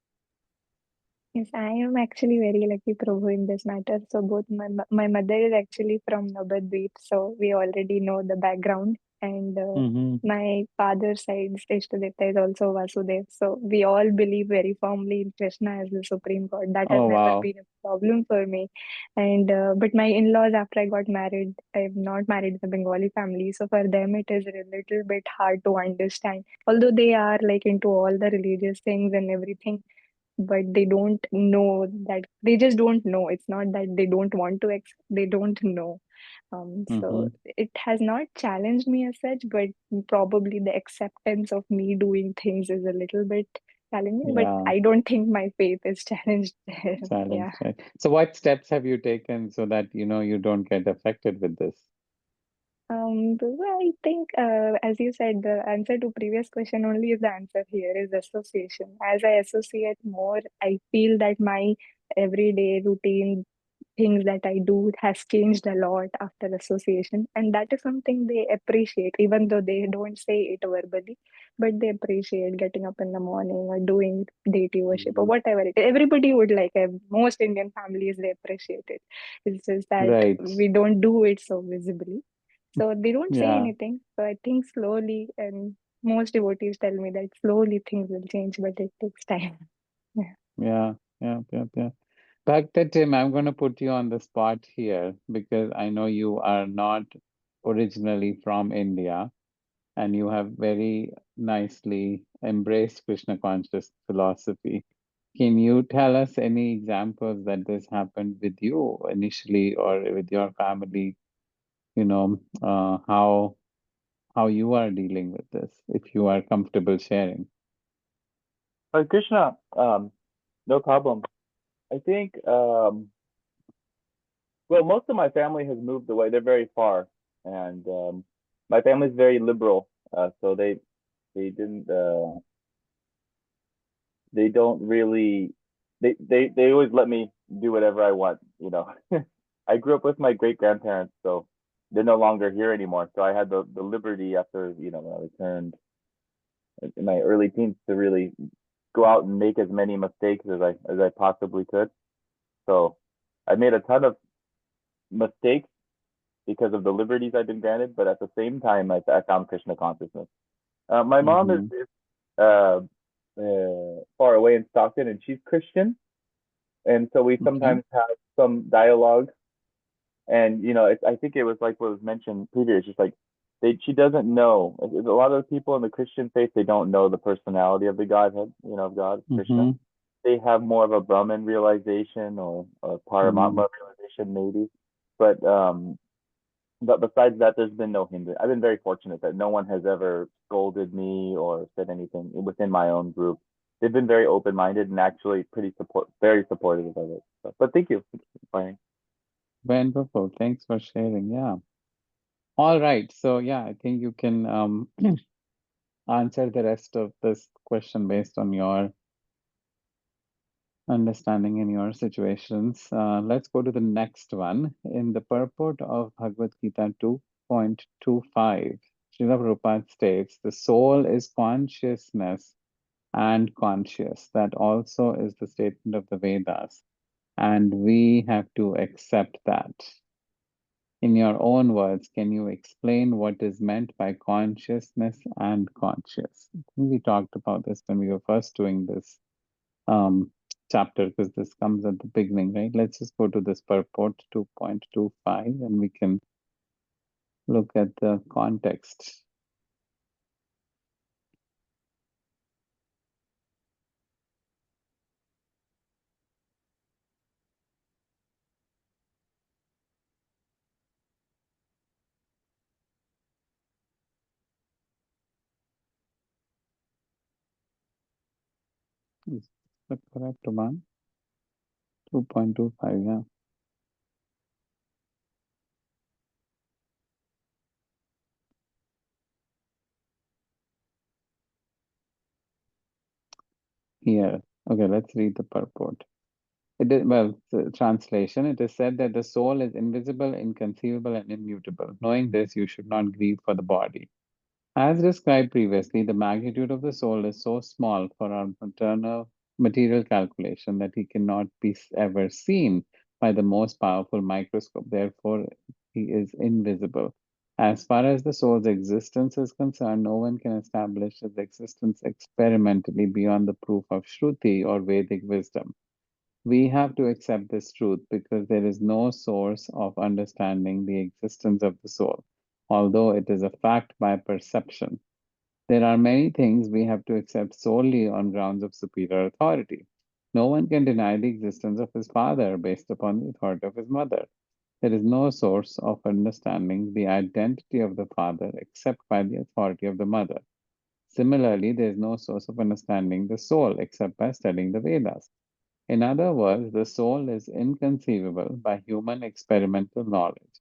yes, I am actually very lucky, Prabhu, in this matter. So both my mother is actually from Navadvip, so we already know the background, and Mm-hmm. my father's side, Ishtadevta, is also Vasudev. So we all believe very firmly in Krishna as the Supreme God. That has Oh, never wow. been a problem for me. And but my in-laws, after I got married, I'm not married in a Bengali family, so for them it is a little bit hard to understand. Although they are like into all the religious things and everything, but they don't know that, they just don't know. It's not that they don't want to they don't know. So Mm-hmm. it has not challenged me as such, but probably the acceptance of me doing things is a little bit challenging, but Yeah, I don't think my faith is challenged there. Yeah. challenge, right? So what steps have you taken so that you don't get affected with this? Well, I think, as you said, the answer to previous question only is the answer here is association. As I associate more, I feel that my everyday routine things that I do has changed a lot after association, and that is something they appreciate, even though they don't say it verbally, but they appreciate getting up in the morning or doing deity worship or Mhm. whatever it is. Everybody would like most Indian families, they appreciate it. It's just that Right. we don't do it so visibly. So they don't say Yeah, anything. So I think slowly, and most devotees tell me that slowly things will change, but it takes time. Yeah. yeah. But Tim, I'm going to put you on the spot here because I know you are not originally from India and you have very nicely embraced Krishna conscious philosophy. Can you tell us any examples that this happened with you initially or with your family? How you are dealing with this, if you are comfortable sharing. Krishna, no problem. I think, well, most of my family has moved away. They're very far, and my family's very liberal. So they didn't they don't really they always let me do whatever I want. I grew up with my great grandparents, so they're no longer here anymore. So I had the liberty after when I returned in my early teens to really go out and make as many mistakes as I possibly could. So I made a ton of mistakes because of the liberties I've been granted, but at the same time, I found Krishna consciousness. My mom is, Mm-hmm. is uh, far away in Stockton, and she's Christian, and so we Okay. sometimes have some dialogue. And I think it was like what was mentioned previously. Just like she doesn't know. A lot of the people in the Christian faith, they don't know the personality of the Godhead, of God, Krishna. Mm-hmm. They have more of a Brahman realization or a Paramatma realization, maybe. But besides that, there's been no hindrance. I've been very fortunate that no one has ever scolded me or said anything within my own group. They've been very open-minded and actually very supportive of it. But thank you for inspiring. Wonderful. Thanks for sharing. Yeah. All right. So yeah, I think you can answer the rest of this question based on your understanding in your situations. Let's go to the next one. In the purport of Bhagavad Gita 2.25, Srila Prabhupada states, the soul is consciousness and conscious. That also is the statement of the Vedas. And we have to accept that. In your own words, can you explain what is meant by consciousness and conscious? I think we talked about this when we were first doing this chapter because this comes at the beginning, right? Let's just go to this purport 2.25 and we can look at the context. Is the correct one? 2.25, yeah. Here. Okay, let's read the purport. It is, well, the translation, it is said that the soul is invisible, inconceivable, and immutable. Knowing this, you should not grieve for the body. As described previously, the magnitude of the soul is so small for our material calculation that he cannot be ever seen by the most powerful microscope. Therefore, he is invisible. As far as the soul's existence is concerned, no one can establish its existence experimentally beyond the proof of Shruti or Vedic wisdom. We have to accept this truth because there is no source of understanding the existence of the soul, although it is a fact by perception. There are many things we have to accept solely on grounds of superior authority. No one can deny the existence of his father based upon the authority of his mother. There is no source of understanding the identity of the father except by the authority of the mother. Similarly, there is no source of understanding the soul except by studying the Vedas. In other words, the soul is inconceivable by human experimental knowledge.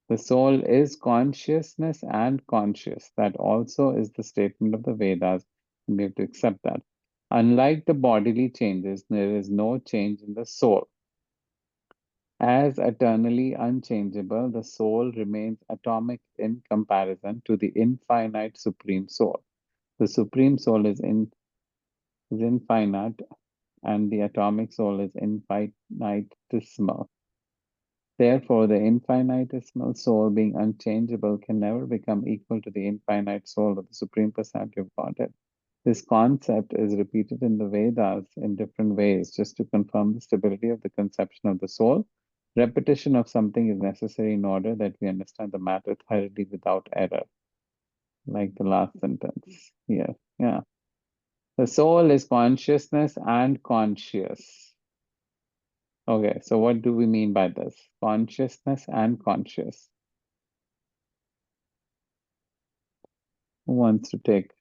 The soul is consciousness and conscious. That also is the statement of the Vedas, and we have to accept that. Unlike the bodily changes, there is no change in the soul. As eternally unchangeable, the soul remains atomic in comparison to the infinite Supreme Soul. The Supreme Soul is infinite, and the atomic soul is infinitesimal. Therefore, the infinitesimal soul, being unchangeable, can never become equal to the infinite soul of the Supreme Personality of Godhead. This concept is repeated in the Vedas in different ways just to confirm the stability of the conception of the soul. Repetition of something is necessary in order that we understand the matter thoroughly without error, like the last sentence here. Yeah. The soul is consciousness and conscious. Okay, so what do we mean by this? Consciousness and conscious. Who wants to take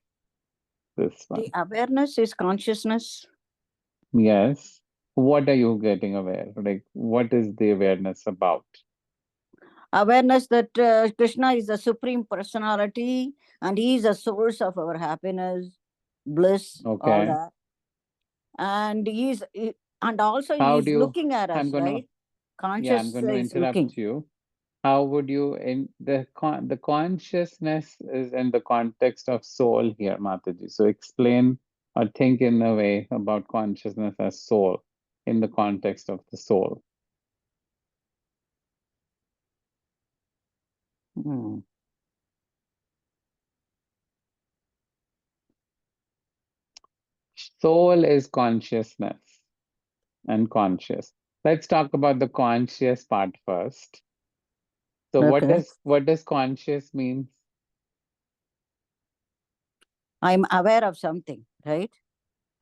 this one? The awareness is consciousness. Yes. What are you getting aware? Like, what is the awareness about? Awareness that Krishna is the supreme personality and he is the source of our happiness, bliss, all Okay. that. And and also How he's do you, looking at us, I'm gonna, right? yeah, I'm Conscious going to is looking. interrupt you. How would you, in the consciousness is in the context of soul here, Mataji. So explain or think in a way about consciousness as soul in the context of the soul. Hmm. Soul is consciousness and conscious. Let's talk about the conscious part first. So Okay. what does conscious mean? I'm aware of something, right?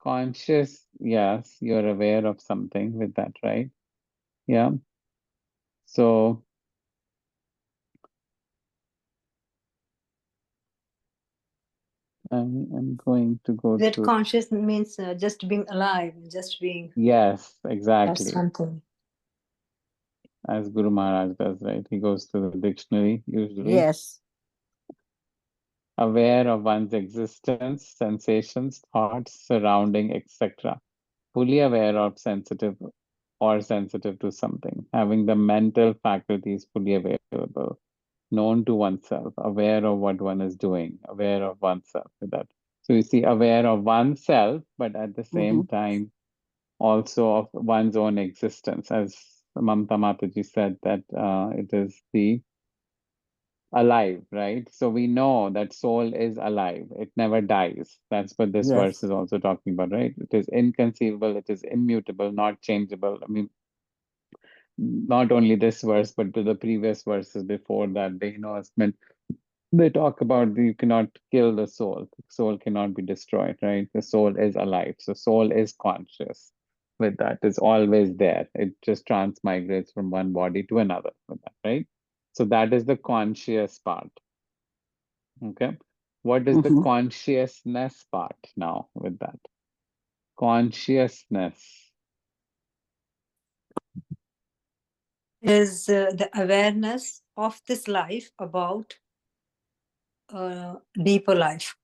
Conscious, yes, you're aware of something with that, right? Yeah. So I'm going to go That to, conscious means just being alive, just being yes, that's exactly. something. As Guru Maharaj does, right? He goes to the dictionary usually. Yes. Aware of one's existence, sensations, thoughts, surrounding, etc. Fully aware of sensitive or sensitive to something, having the mental faculties fully available, known to oneself, aware of what one is doing, aware of oneself with that. So you see, aware of oneself, but at the same time, also of one's own existence. As Mamta Mataji said, that it is the alive, right? So we know that soul is alive. It never dies. That's what this Yes. verse is also talking about, right? It is inconceivable, it is immutable, not changeable. I mean, not only this verse, but to the previous verses before that, the enhancement, they talk about you cannot kill the soul. The soul cannot be destroyed, right? The soul is alive. So soul is conscious with that. It's always there. It just transmigrates from one body to another with that, right? So that is the conscious part. Okay. What is the consciousness part now with that? Consciousness. Is the awareness of this life about deeper life.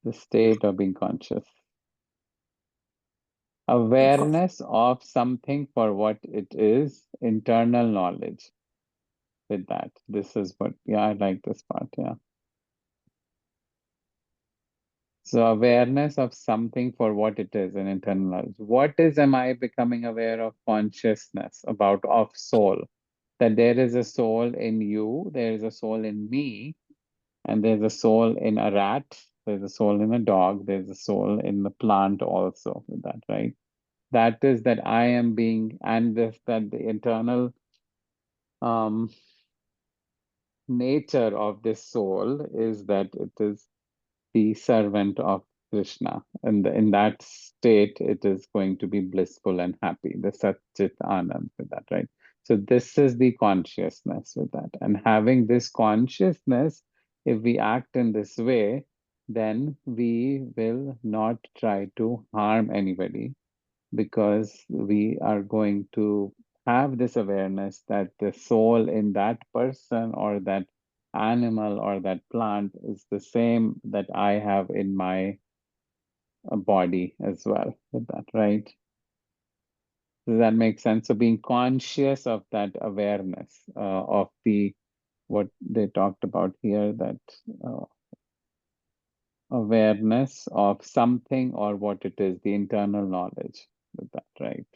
The state of being conscious. Awareness of something for what it is, internal knowledge with that. This is what, yeah, I like this part, yeah. So awareness of something for what it is, an internal knowledge. What is am I becoming aware of? Consciousness about of soul. That there is a soul in you, there is a soul in me, and there's a soul in a rat, there's a soul in a dog, there's a soul in the plant also with that, right? That is that I am being, and this that the internal um nature of this soul is that it is the servant of Krishna. And in that state, it is going to be blissful and happy, the Satchit Anand with that, right? So this is the consciousness with that. And having this consciousness, if we act in this way, then we will not try to harm anybody because we are going to have this awareness that the soul in that person or that animal or that plant is the same that I have in my body as well with that, right? Does that make sense? So being conscious of that awareness of the what they talked about here, that uh, awareness of something or what it is, the internal knowledge with that, right?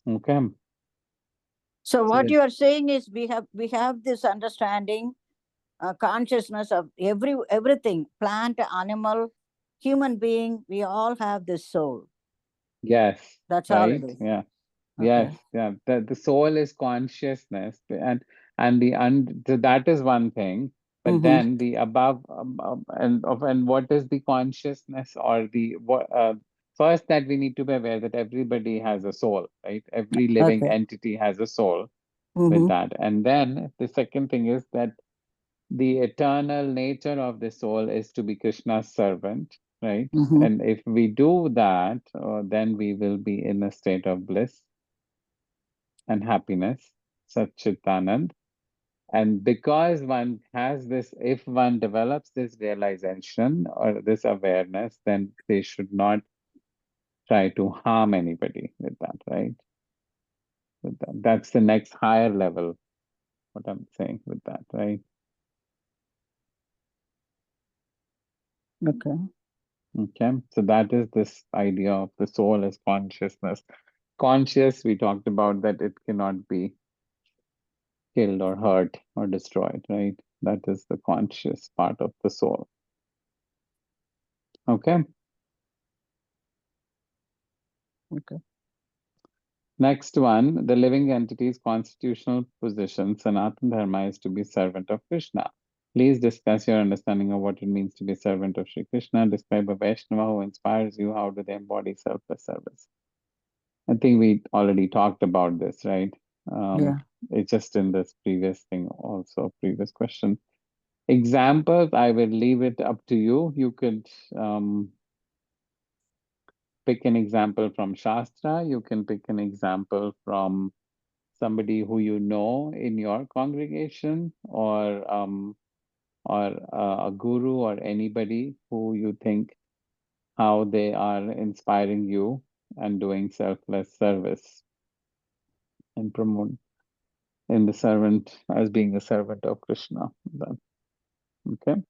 Okay. So So what you are saying is we have this understanding, consciousness of everything, plant, animal, human being. We all have this soul. yes, That's all it right? is. Yeah. Okay. Yes, yeah. The soul is consciousness, and so that is one thing. But Mm-hmm. then the above and what is the consciousness or the what? First, that we need to be aware that everybody has a soul, right? Every living Okay. entity has a soul with Mm-hmm. that. And then the second thing is that the eternal nature of the soul is to be Krishna's servant, right? Mm-hmm. And if we do that, then we will be in a state of bliss and happiness, Satchitanand. And because one has this, if one develops this realization or this awareness, then they should not try to harm anybody with that, right? With that. That's the next higher level, what I'm saying with that, right? Okay. Okay, so that is this idea of the soul as consciousness. Conscious, we talked about that it cannot be killed or hurt or destroyed, right? That is the conscious part of the soul. Okay. Okay. Next one, the living entity's constitutional position, Sanatana Dharma, is to be servant of Krishna. Please discuss your understanding of what it means to be servant of Sri Krishna. Describe a Vaishnava who inspires you. How do they embody selfless service? I think we already talked about this, right? Yeah. It's just in this previous thing, also previous question. Examples, I will leave it up to you. You could pick an example from Shastra. You can pick an example from somebody who you know in your congregation, or a guru or anybody who you think how they are inspiring you and doing selfless service and promote in the servant as being a servant of Krishna. Okay.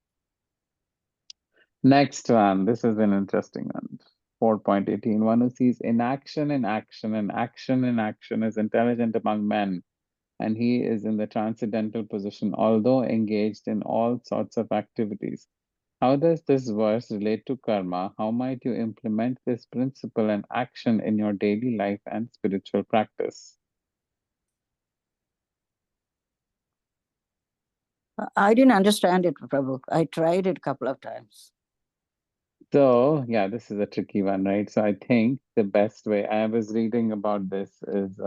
Next one. This is an interesting one. 4.18. One who sees inaction in action and action in action is intelligent among men, and he is in the transcendental position, although engaged in all sorts of activities. How does this verse relate to karma? How might you implement this principle and action in your daily life and spiritual practice? I didn't understand it, Prabhu. I tried it a couple of times. So, yeah, this is a tricky one, right? So I think the best way I was reading about this is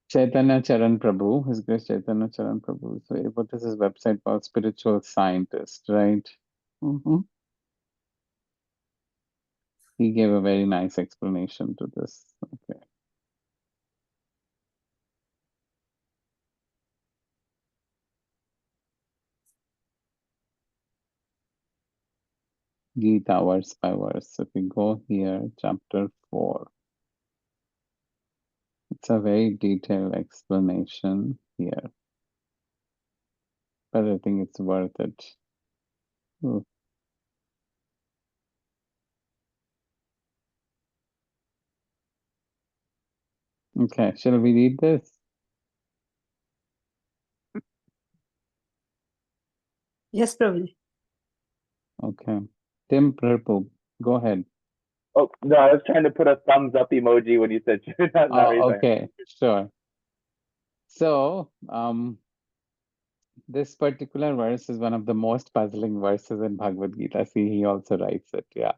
Chaitanya Charan Prabhu, His Grace Chaitanya Charan Prabhu. So what is his website called? Spiritual Scientist, right? Mm-hmm. He gave a very nice explanation to this. Okay. Gita verse by verse. If we go here, chapter 4. It's a very detailed explanation. here, but I think it's worth it. Ooh. Okay, shall we read this? Yes, Prabhuji. Okay. Tim Prabhu, go ahead. Oh no, I was trying to put a thumbs up emoji when you said not raise Oh, my hand. okay, sure. So, this particular verse is one of the most puzzling verses in Bhagavad Gita. See, he also writes it. Yeah.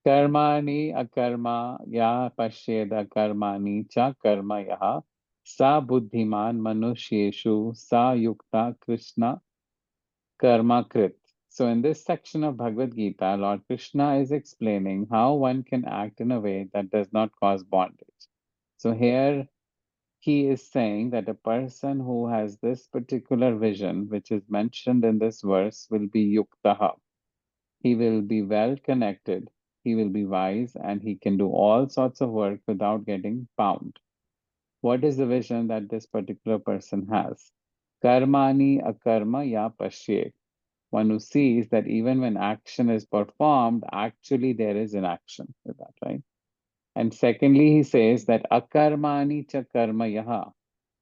Karmani akarma ya pashyeda karmani cha karma yaha sa buddhiman manusyeshu sa yukta Krishna karma krit. So in this section of Bhagavad Gita, Lord Krishna is explaining how one can act in a way that does not cause bondage. So here he is saying that a person who has this particular vision, which is mentioned in this verse, will be yuktaha. He will be well connected, he will be wise, and he can do all sorts of work without getting bound. What is the vision that this particular person has? Karmani akarma ya pashyet. One who sees that even when action is performed, actually there is inaction with that, right? And secondly, he says that akarmani cha karma yaha.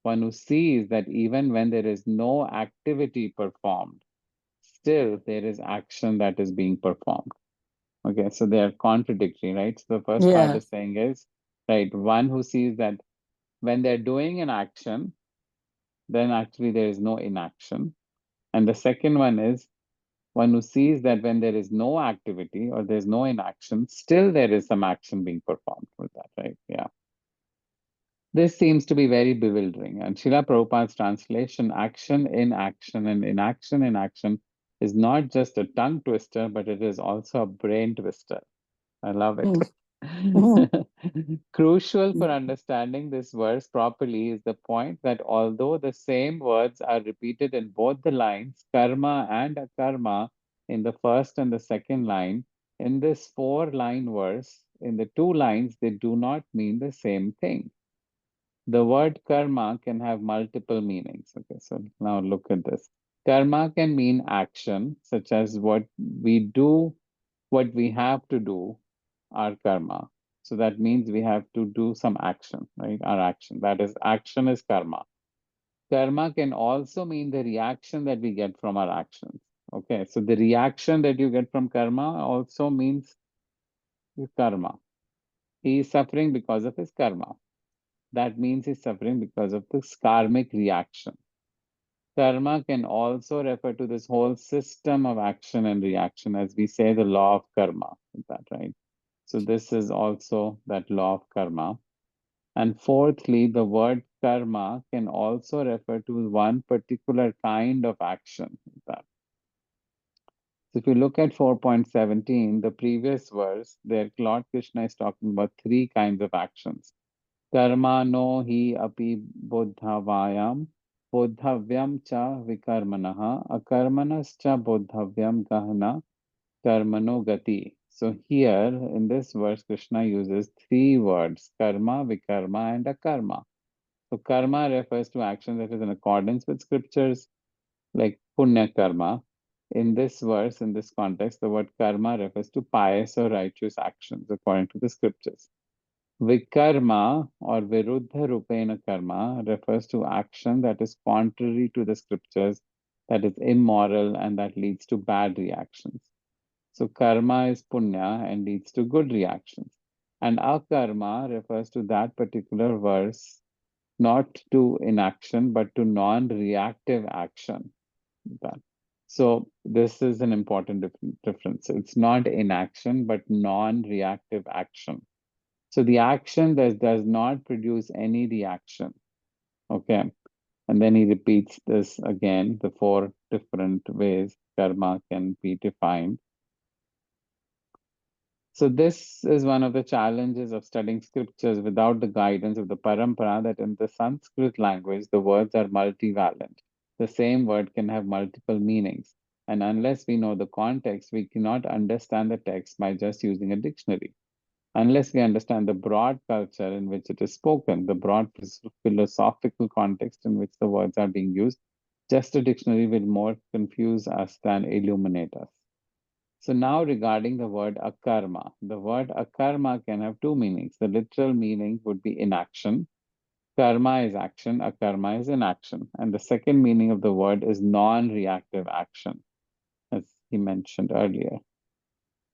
One who sees that even when there is no activity performed, still there is action that is being performed. Okay, so they are contradictory, right? So the first part Yeah. is saying is, right, one who sees that when they're doing an action, then actually there is no inaction. And the second one is one who sees that when there is no activity or there's no inaction, still there is some action being performed with that, right? Yeah. This seems to be very bewildering. And Srila Prabhupada's translation, action in action and inaction in action, is not just a tongue twister, but it is also a brain twister. I love it. Crucial for understanding this verse properly is the point that although the same words are repeated in both the lines, karma and akarma, in the first and the second line, in this 4-line verse, in the 2 lines, they do not mean the same thing. The word karma can have multiple meanings. Okay, so now look at this. Karma can mean action, such as what we do, what we have to do, our karma. So that means we have to do some action, right? Our action. That is, action is karma. Karma can also mean the reaction that we get from our actions. Okay, so the reaction that you get from karma also means karma. He is suffering because of his karma. That means he's suffering because of this karmic reaction. Karma can also refer to this whole system of action and reaction, as we say, the law of karma. Is that right? So this is also that law of karma. And fourthly, the word karma can also refer to one particular kind of action. So if you look at 4.17, the previous verse, there Lord Krishna is talking about 3 kinds of actions. Karma no hi api bodhavayam bodhavyam cha vikarmanaha akarmanas cha bodhavyam gahana karmano gati. So here in this verse, Krishna uses 3 words, karma, vikarma, and akarma. So karma refers to action that is in accordance with scriptures, like punya karma. In this verse, in this context, the word karma refers to pious or righteous actions according to the scriptures. Vikarma or Viruddha Rupena Karma refers to action that is contrary to the scriptures, that is immoral, and that leads to bad reactions. So karma is punya and leads to good reactions. And akarma refers to that particular verse, not to inaction, but to non-reactive action. So this is an important difference. It's not inaction, but non-reactive action. So the action that does not produce any reaction. Okay. And then he repeats this again, the 4 different ways karma can be defined. So this is one of the challenges of studying scriptures without the guidance of the parampara, that in the Sanskrit language, the words are multivalent. The same word can have multiple meanings. And unless we know the context, we cannot understand the text by just using a dictionary. unless we understand the broad culture in which it is spoken, the broad philosophical context in which the words are being used. Just a dictionary will more confuse us than illuminate us. So now regarding the word akarma, the word akarma can have two meanings. The literal meaning would be inaction. Karma is action, akarma is inaction. And the second meaning of the word is non-reactive action, as he mentioned earlier.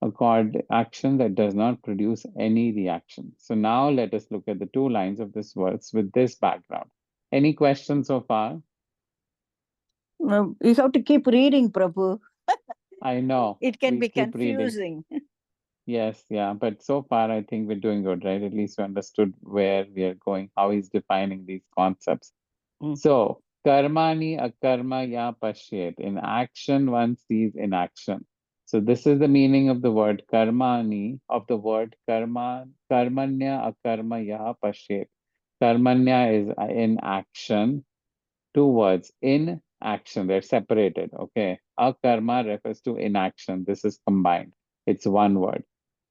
A chord action that does not produce any reaction. So now let us look at the two lines of this verse with this background. Any questions so far? You have to keep reading, Prabhu. I know. It can we be keep reading. confusing. Yes, yeah. But so far, I think we're doing good, right? At least we understood where we are going, how he's defining these concepts. So, karmani akarma ya pashyet. In action, one sees inaction. So this is the meaning of the word karmani, of the word karma, karmanya akarma ya pashyet. Karmanya is in action. Two words, in action, they're separated, okay? Akarma refers to inaction. This is combined. It's one word.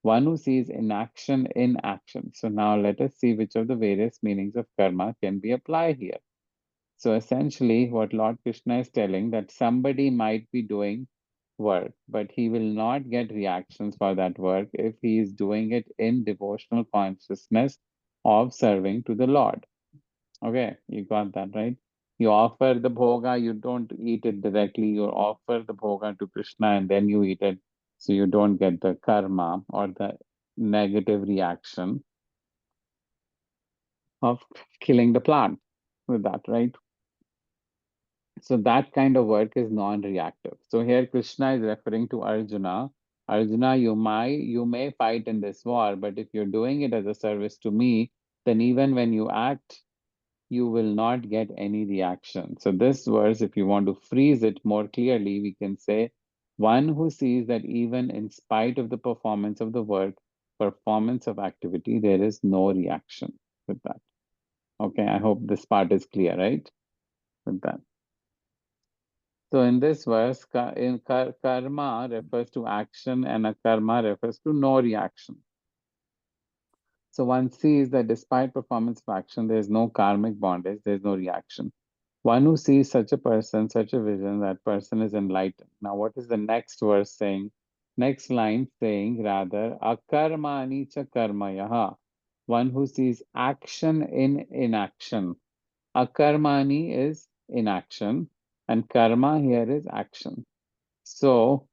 One who sees inaction in action. So now let us see which of the various meanings of karma can be applied here. So essentially, what Lord Krishna is telling that somebody might be doing work, but he will not get reactions for that work if he is doing it in devotional consciousness of serving to the Lord. Okay, you got that, right? You offer the bhoga, you don't eat it directly, you offer the bhoga to Krishna and then you eat it. So you don't get the karma or the negative reaction of killing the plant with that, right? So that kind of work is non-reactive. So here Krishna is referring to Arjuna. Arjuna, you may fight in this war, but if you're doing it as a service to me, then even when you act, you will not get any reaction. So this verse, if you want to freeze it more clearly, we can say, one who sees that even in spite of the performance of the work, performance of activity, there is no reaction with that. Okay, I hope this part is clear, right? With that. So in this verse, karma refers to action and akarma refers to no reaction. So one sees that despite performance of action, there is no karmic bondage, there is no reaction. One who sees such a person, such a vision, that person is enlightened. Now, what is the next verse saying? Next line saying rather, akarmani cha karmayaha. One who sees action in inaction. Akarmani is inaction, and karma here is action. So,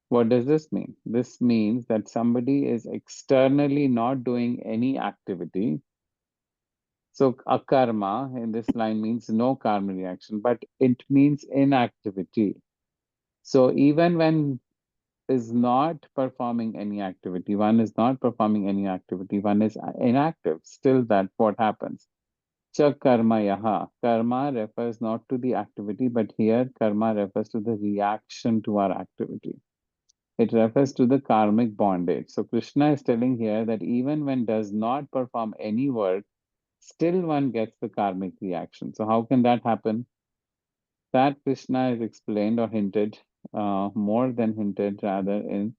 what does this mean? This means that somebody is externally not doing any activity. So, akarma in this line means no karma reaction, but it means inactivity. So, even when is not performing any activity, one is not performing any activity, one is inactive. Still, that what happens? Cha karma yaha. Karma refers not to the activity, but here karma refers to the reaction to our activity. It refers to the karmic bondage. So Krishna is telling here that even when does not perform any work, still one gets the karmic reaction. So how can that happen? That Krishna is explained or hinted, more than hinted rather, in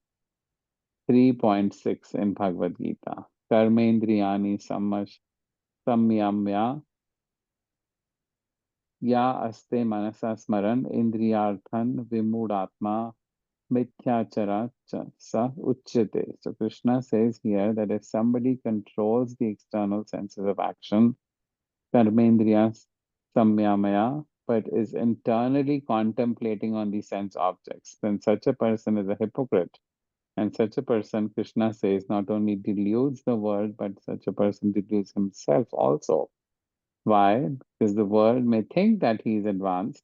3.6 in Bhagavad Gita. Karmendriyani samyamya ya aste manasa smaran indriyarthan vimudatma Mithyachara sa uchyate. So Krishna says here that if somebody controls the external senses of action, karmendriya samyamaya, but is internally contemplating on the sense objects, then such a person is a hypocrite. And such a person, Krishna says, not only deludes the world, but such a person deludes himself also. Why? Because the world may think that he is advanced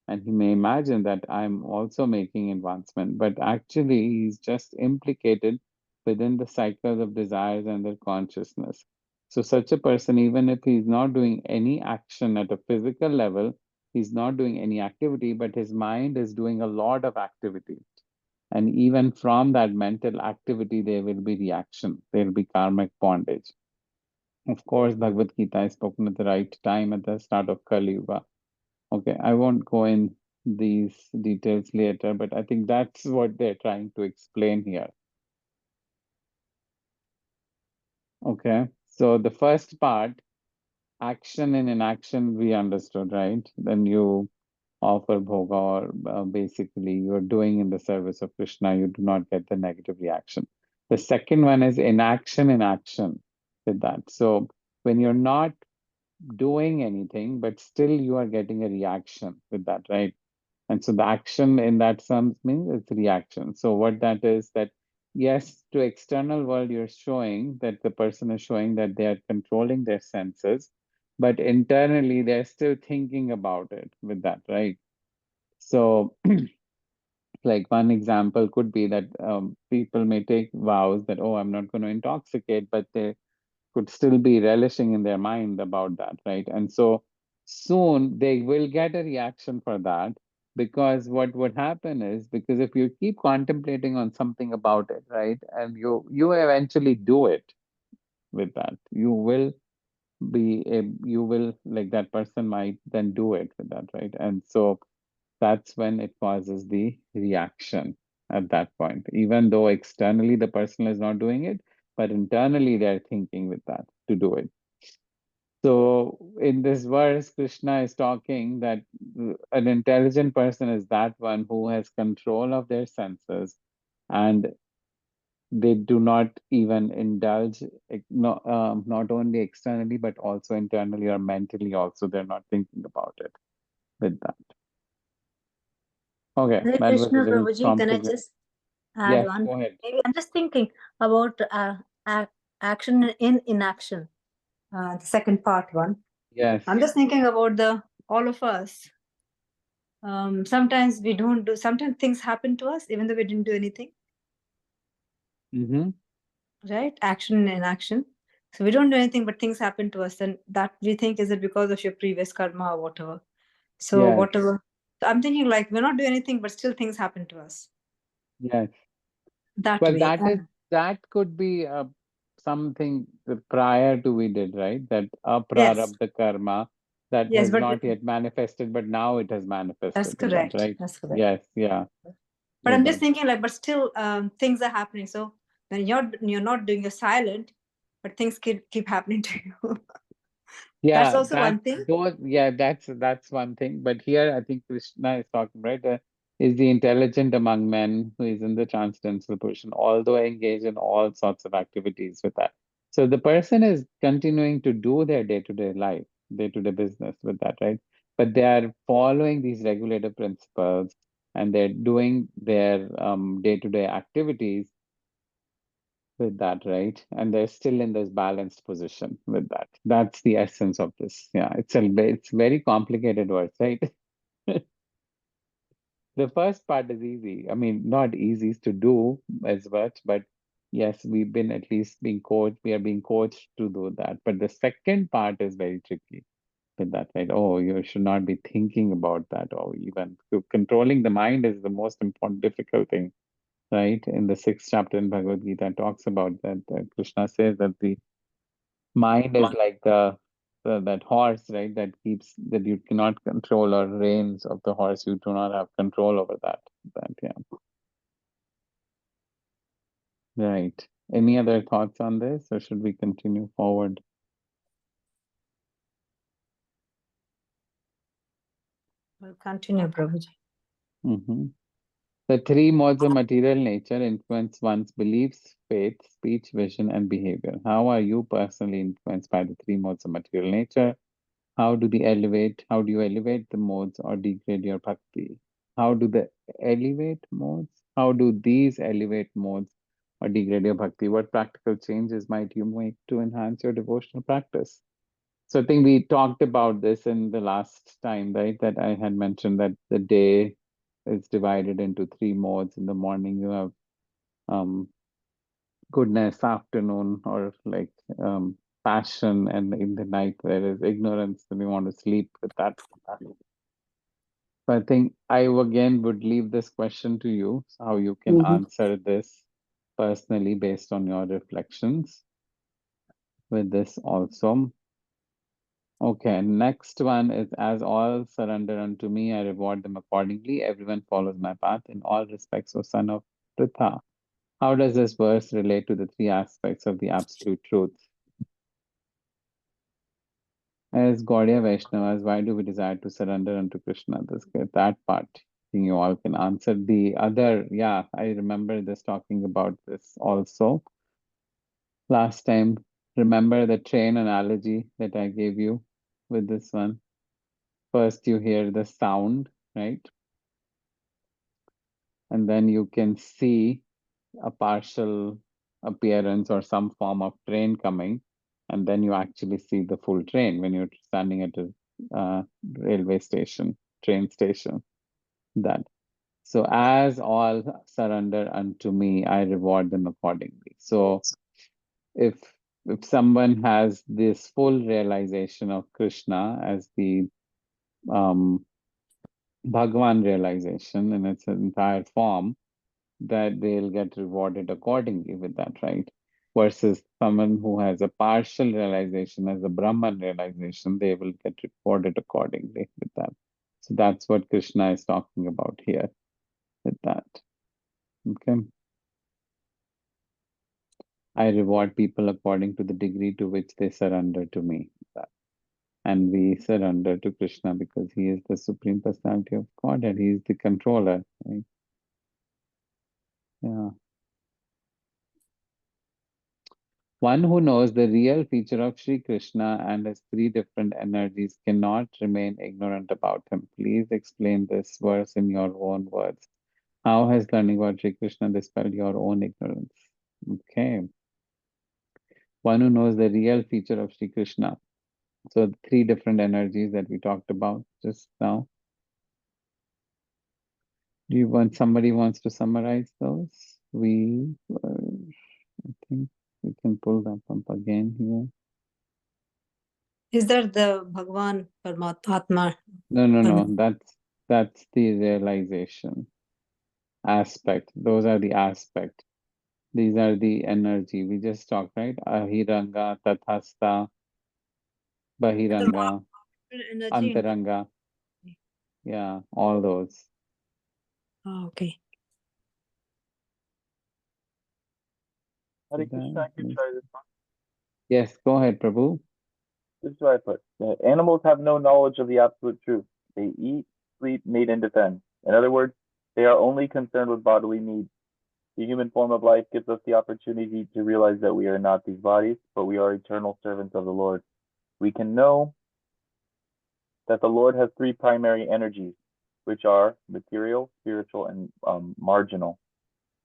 and he may imagine that I'm also making advancement, but actually he's just implicated within the cycles of desires and their consciousness. So such a person, even if he's not doing any action at a physical level, he's not doing any activity, but his mind is doing a lot of activity. And even from that mental activity, there will be reaction, there will be karmic bondage. Of course, Bhagavad Gita is spoken at the right time at the start of Kali Yuga. Okay, I won't go in these details later, but I think that's what they're trying to explain here. Okay. So the first part, action and inaction, we understood, right? Then you offer bhoga, or basically you're doing in the service of Krishna, you do not get the negative reaction. The second one is inaction in action with that. So when you're not doing anything, but still you are getting a reaction with that, right? And so the action in that sense means it's reaction. So what that is, that yes, to external world, you're showing that the person is showing that they are controlling their senses, but internally they're still thinking about it with that, right? So like one example could be that people may take vows that, oh, I'm not going to intoxicate, but they could still be relishing in their mind about that, right? And so soon they will get a reaction for that, because what would happen is, because if you keep contemplating on something about it, right, and you eventually do it with that, you will you will, like, that person might then do it with that, right? And so that's when it causes the reaction at that point, even though externally the person is not doing it, but internally they're thinking with that to do it. So in this verse, Krishna is talking that an intelligent person is that one who has control of their senses, and they do not even indulge, not only externally, but also internally or mentally also. They're not thinking about it with that. Okay, Hare that was a Krishna, little Prabhuji, can I complicated. just add Yes, one? go ahead. Maybe I'm just thinking about action in inaction, the second part one. Yes. I'm just thinking about all of us. Sometimes we don't do, sometimes things happen to us even though we didn't do anything, Mm-hmm. right? Action and inaction. So we don't do anything, but things happen to us, and that we think, is it because of your previous karma or whatever? So Yes. whatever. So I'm thinking like we're not doing anything, but still things happen to us. Yes. That Well, way. that could be something prior to we did, right? That Yes, aprarabdha karma that yes, has but not yet manifested, but now it has that's manifested with that, correct. right? That's correct. Yes, yeah. But With I'm just that. thinking like, but still things are happening. So when you're not doing, you're silent, but things keep happening to you. That's Yeah, also one thing. that's one thing. But here I think Krishna is talking, right? Is the intelligent among men who is in the transcendental position, although engaged in all sorts of activities with that. So the person is continuing to do their day-to-day life, day-to-day business with that, right? But they are following these regulative principles, and they're doing their day-to-day activities with that, right? And they're still in this balanced position with that. That's the essence of this. Yeah, it's very complicated words, right? The first part is easy. I mean, not easy to do as much, but yes, we've been at least being coached. We are being coached to do that. But the second part is very tricky with that, right? Oh, you should not be thinking about that, or even controlling the mind is the most important, difficult thing, right? In the sixth chapter in Bhagavad Gita talks about that. Krishna says that the mind is like that horse, right? That you cannot control, or reins of the horse. You do not have control over that. Yeah. Right. Any other thoughts on this, or should we continue forward? We'll continue, Prabhuji. Mm-hmm. The three modes of material nature influence one's beliefs, faith, speech, vision, and behavior. How are you personally influenced by the three modes of material nature? How do you elevate the modes or degrade your bhakti? How do the elevate modes? How do these elevate modes or degrade your bhakti? What practical changes might you make to enhance your devotional practice? So I think we talked about this in the last time, right? That I had mentioned that the day is divided into three modes. In the morning, you have um, goodness, afternoon, or like passion, and in the night there is ignorance, and we want to sleep with that. So I think I again would leave this question to you, so how you can answer this personally based on your reflections with this also. Okay, next one is, as all surrender unto me, I reward them accordingly. Everyone follows my path in all respects, O son of Pritha. How does this verse relate to the three aspects of the absolute truth? As Gaudiya Vaishnavas, why do we desire to surrender unto Krishna? That part, I think you all can answer. The other, yeah, I remember this talking about this also last time. Remember the train analogy that I gave you with this one? First, you hear the sound, right? And then you can see a partial appearance or some form of train coming, and then you actually see the full train when you're standing at a railway station, train station. That so as all surrender unto me, I reward them accordingly. So if if someone has this full realization of Krishna as the um, Bhagwan realization in its entire form, that they'll get rewarded accordingly with that, right? Versus someone who has a partial realization as a Brahman realization, they will get rewarded accordingly with that. So that's what Krishna is talking about here with that. Okay. I reward people according to the degree to which they surrender to me. And we surrender to Krishna because he is the Supreme Personality of God and he is the controller, right? Yeah. One who knows the real feature of Sri Krishna and his three different energies cannot remain ignorant about him. Please explain this verse in your own words. How has learning about Sri Krishna dispelled your own ignorance? Okay. One who knows the real feature of Sri Krishna. So the three different energies that we talked about just now. Do you want somebody wants to summarize those? I think we can pull that up again here. Is that the Bhagwan Paramatma? No. That's the realization aspect. Those are the aspect. These are the energy. We just talked, right? Ahiranga, Tathasta, Bahiranga, Energy. Antaranga. Yeah, all those. Oh, okay. Hare Krishna, I can try this one. Yes, go ahead, Prabhu. This is what I put. Animals have no knowledge of the absolute truth. They eat, sleep, mate, and defend. In other words, they are only concerned with bodily needs. The human form of life gives us the opportunity to realize that we are not these bodies, but we are eternal servants of the Lord. We can know that the Lord has three primary energies, which are material, spiritual, and marginal.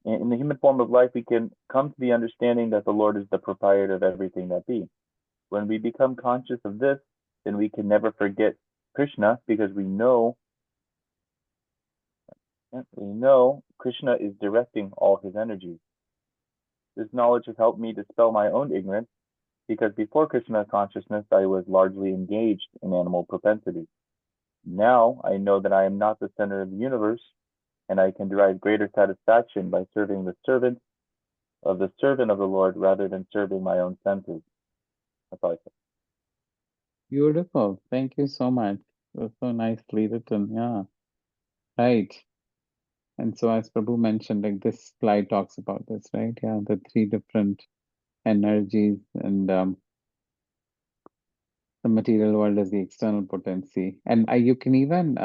In the human form of life, we can come to the understanding that the Lord is the proprietor of everything that be. When we become conscious of this, then we can never forget Krishna because we know Krishna is directing all his energies. This knowledge has helped me dispel my own ignorance because before Krishna consciousness, I was largely engaged in animal propensities. Now I know that I am not the center of the universe, and I can derive greater satisfaction by serving the servant of the Lord rather than serving my own senses. That's all I say. Beautiful. Thank you so much. It was so nicely written. Yeah. Right. And so as Prabhu mentioned, like this slide talks about this, right? Yeah, the three different energies and the material world is the external potency. And you can even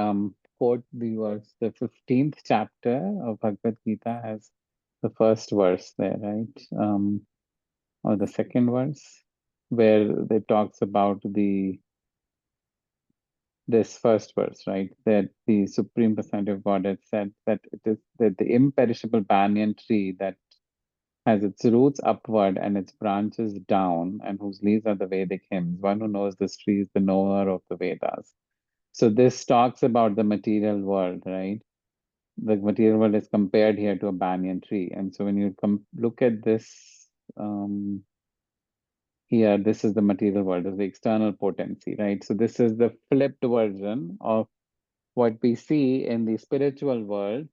quote the verse, the 15th chapter of Bhagavad Gita has the first verse there, right? Or the second verse, where it talks about this first verse, right? That the Supreme Personality of God had said that it is that the imperishable banyan tree that has its roots upward and its branches down, and whose leaves are the Vedic hymns. One who knows this tree is the knower of the Vedas. So this talks about the material world, right? The material world is compared here to a banyan tree. And so when you look at this here, this is the material world, is the external potency, right? So this is the flipped version of what we see in the spiritual world.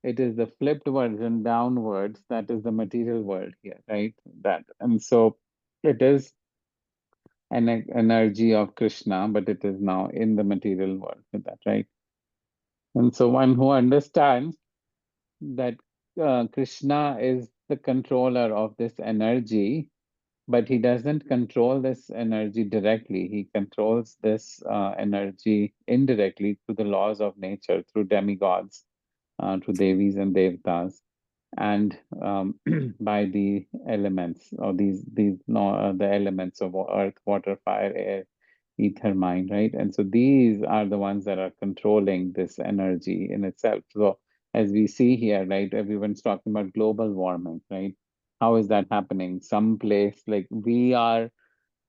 It is the flipped version downwards, that is the material world here, right? That, and so it is an energy of Krishna, but it is now in the material world with that, right? And so one who understands that Krishna is the controller of this energy, but he doesn't control this energy directly. He controls this energy indirectly through the laws of nature, through demigods, through devis and devtas, and by the elements, or these no, the elements of earth, water, fire, air, ether, mind, right? And so these are the ones that are controlling this energy in itself. So as we see here, right, everyone's talking about global warming, right? How is that happening? Some place like we are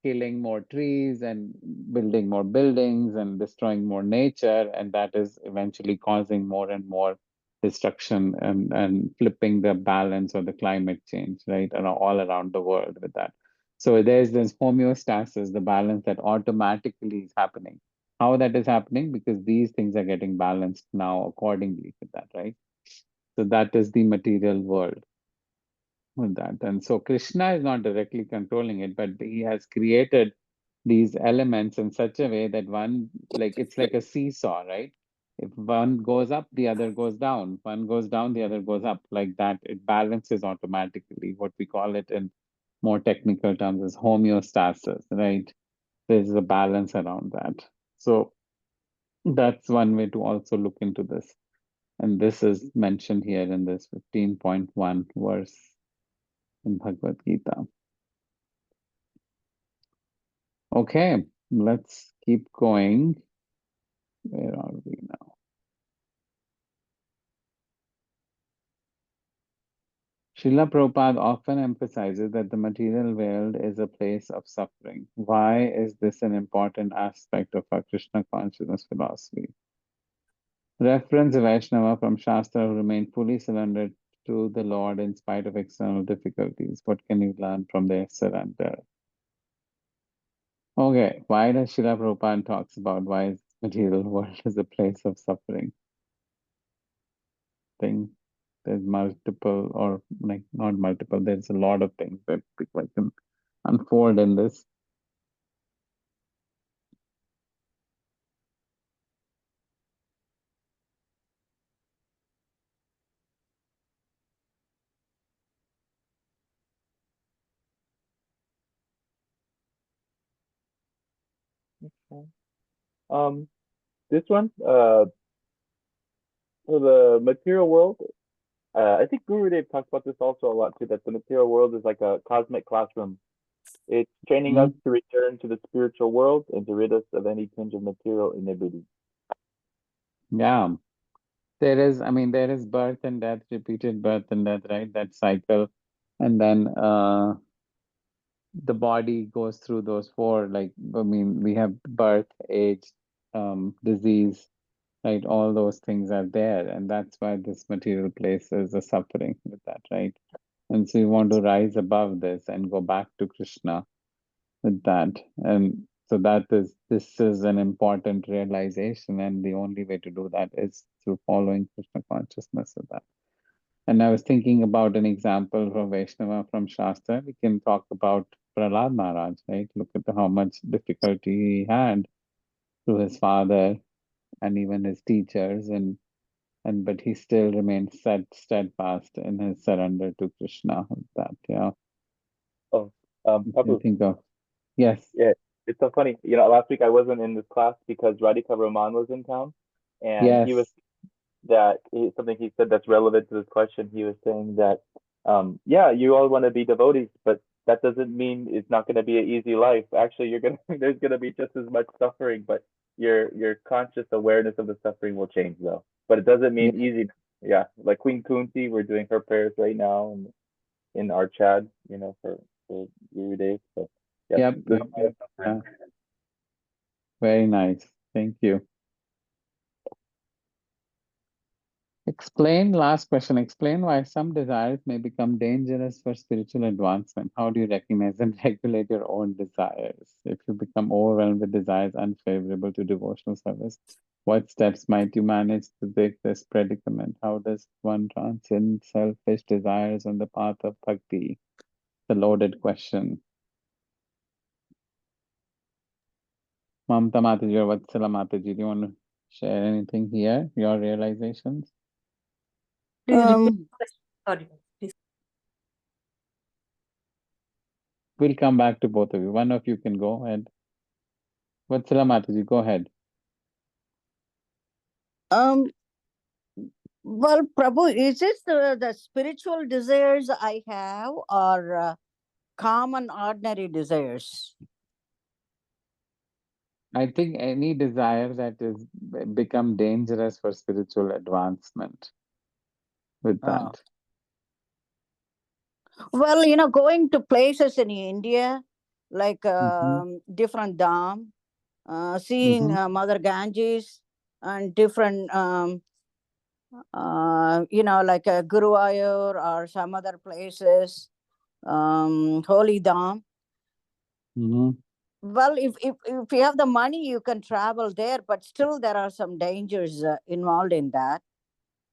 killing more trees and building more buildings and destroying more nature, and that is eventually causing more and more destruction and flipping the balance or the climate change, right, and all around the world with that. So there's this homeostasis, the balance that automatically is happening. How that is happening? Because these things are getting balanced now accordingly with that, right? So that is the material world with that. And so Krishna is not directly controlling it, but he has created these elements in such a way that one, like it's like a seesaw, right? If one goes up, the other goes down. One goes down, the other goes up. Like that, it balances automatically. What we call it in more technical terms is homeostasis, right? There's a balance around that. So that's one way to also look into this. And this is mentioned here in this 15.1 verse in Bhagavad Gita. Okay, let's keep going. Where are we now? Srila Prabhupada often emphasizes that the material world is a place of suffering. Why is this an important aspect of our Krishna consciousness philosophy? Reference Vaishnava from Shastra who remain fully surrendered to the Lord in spite of external difficulties. What can you learn from their surrender? Okay, why does Srila Prabhupada talks about why is material world is a place of suffering? Thing. There's multiple, or like not multiple, there's a lot of things that people can unfold in this. Okay. This one, for the material world, I think Gurudev talks about this also a lot too, that the material world is like a cosmic classroom. It's training us to return to the spiritual world and to rid us of any tinge of material iniquity. Yeah, there is, I mean, there is birth and death, repeated birth and death, right? That cycle. And then the body goes through those four, like, I mean, we have birth, age, disease, right? All those things are there. And that's why this material place is a suffering with that, right? And so you want to rise above this and go back to Krishna with that. And so this is an important realization, and the only way to do that is through following Krishna consciousness of that. And I was thinking about an example from Vaishnava from Shastra. We can talk about Prahlad Maharaj, right? Look at how much difficulty he had through his father and even his teachers, and but he still remained steadfast in his surrender to Krishna with that. Yeah. Oh, You Prabhu, think of, yes. yeah, it's so funny. Last week I wasn't in this class because Radhika Raman was in town, and he was Yes. something he said that's relevant to this question. He was saying that, yeah, you all want to be devotees, but that doesn't mean it's not going to be an easy life. Actually, you're gonna there's going to be just as much suffering, but your conscious awareness of the suffering will change though. But it doesn't Yeah. mean easy. Yeah, like Queen Kunti, we're doing her prayers right now in our chat, for Guru Day. So yeah, Yep. there's Yep. a lot of Yeah. suffering. Very nice. Thank you. Last question, explain why some desires may become dangerous for spiritual advancement. How do you recognize and regulate your own desires? If you become overwhelmed with desires unfavorable to devotional service, what steps might you manage to break this predicament? How does one transcend selfish desires on the path of bhakti? The loaded question. Mamta Mataji or Vatsala Mataji, do you want to share anything here? Your realizations? Please repeat Um, the question. Sorry, please. we'll come back to both of you. One of you can go ahead. Vatsala Mataji, go ahead. Um, well, Prabhu, is this the spiritual desires I have or common ordinary desires? I think any desire that is become dangerous for spiritual advancement with Oh. that. Well, going to places in India, like different dham, seeing Mother Ganges and different, like Guruvayur or some other places, holy dham. Well, if you have the money, you can travel there, but still there are some dangers involved in that.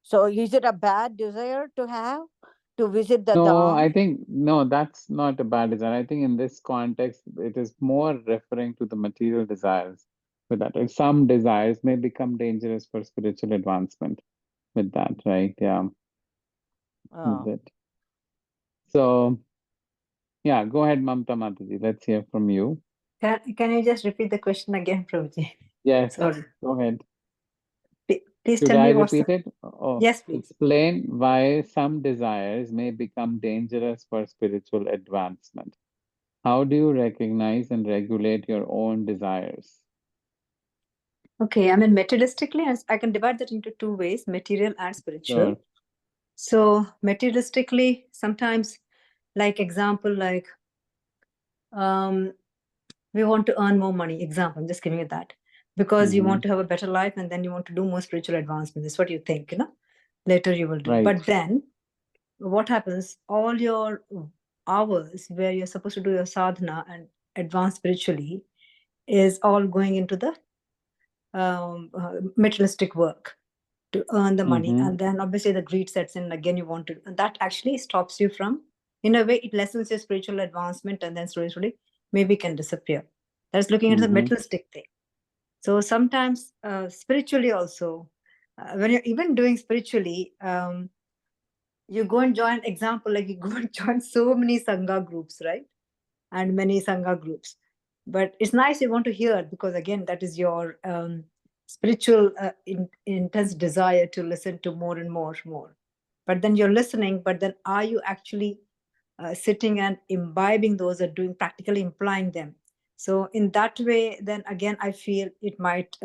So is it a bad desire to have to visit the No, dham? I think no, that's not a bad desire. I think in this context, it is more referring to the material desires with that. Like some desires may become dangerous for spiritual advancement with that, right? Yeah, with Oh. it. So, yeah, go ahead, Mamta Mataji. Let's hear from you. Can you just repeat the question again, Prabhuji? Yes, Sorry. go ahead. Please Should tell I me what's repeat the... it? Oh, Yes, please. explain why some desires may become dangerous for spiritual advancement. How do you recognize and regulate your own desires? Okay, I mean, materialistically, I can divide that into two ways, material and spiritual. Sure. So materialistically, sometimes, like example, like we want to earn more money. Example, I'm just giving it that. Because you want to have a better life and then you want to do more spiritual advancement. That's what you think, later you will do. Right. But then what happens, all your hours where you're supposed to do your sadhana and advance spiritually is all going into the materialistic work to earn the money. And then obviously the greed sets in, again you want to, and that actually stops you from, in a way it lessens your spiritual advancement, and then slowly maybe can disappear. That's looking at the materialistic thing. So sometimes spiritually also, when you're even doing spiritually, you go and join, example, like you go and join so many Sangha groups, right? And many Sangha groups. But it's nice you want to hear, because again, that is your spiritual intense desire to listen to more and more. But then you're listening, but then are you actually sitting and imbibing those, or doing practically implying them? So in that way, then again, I feel it might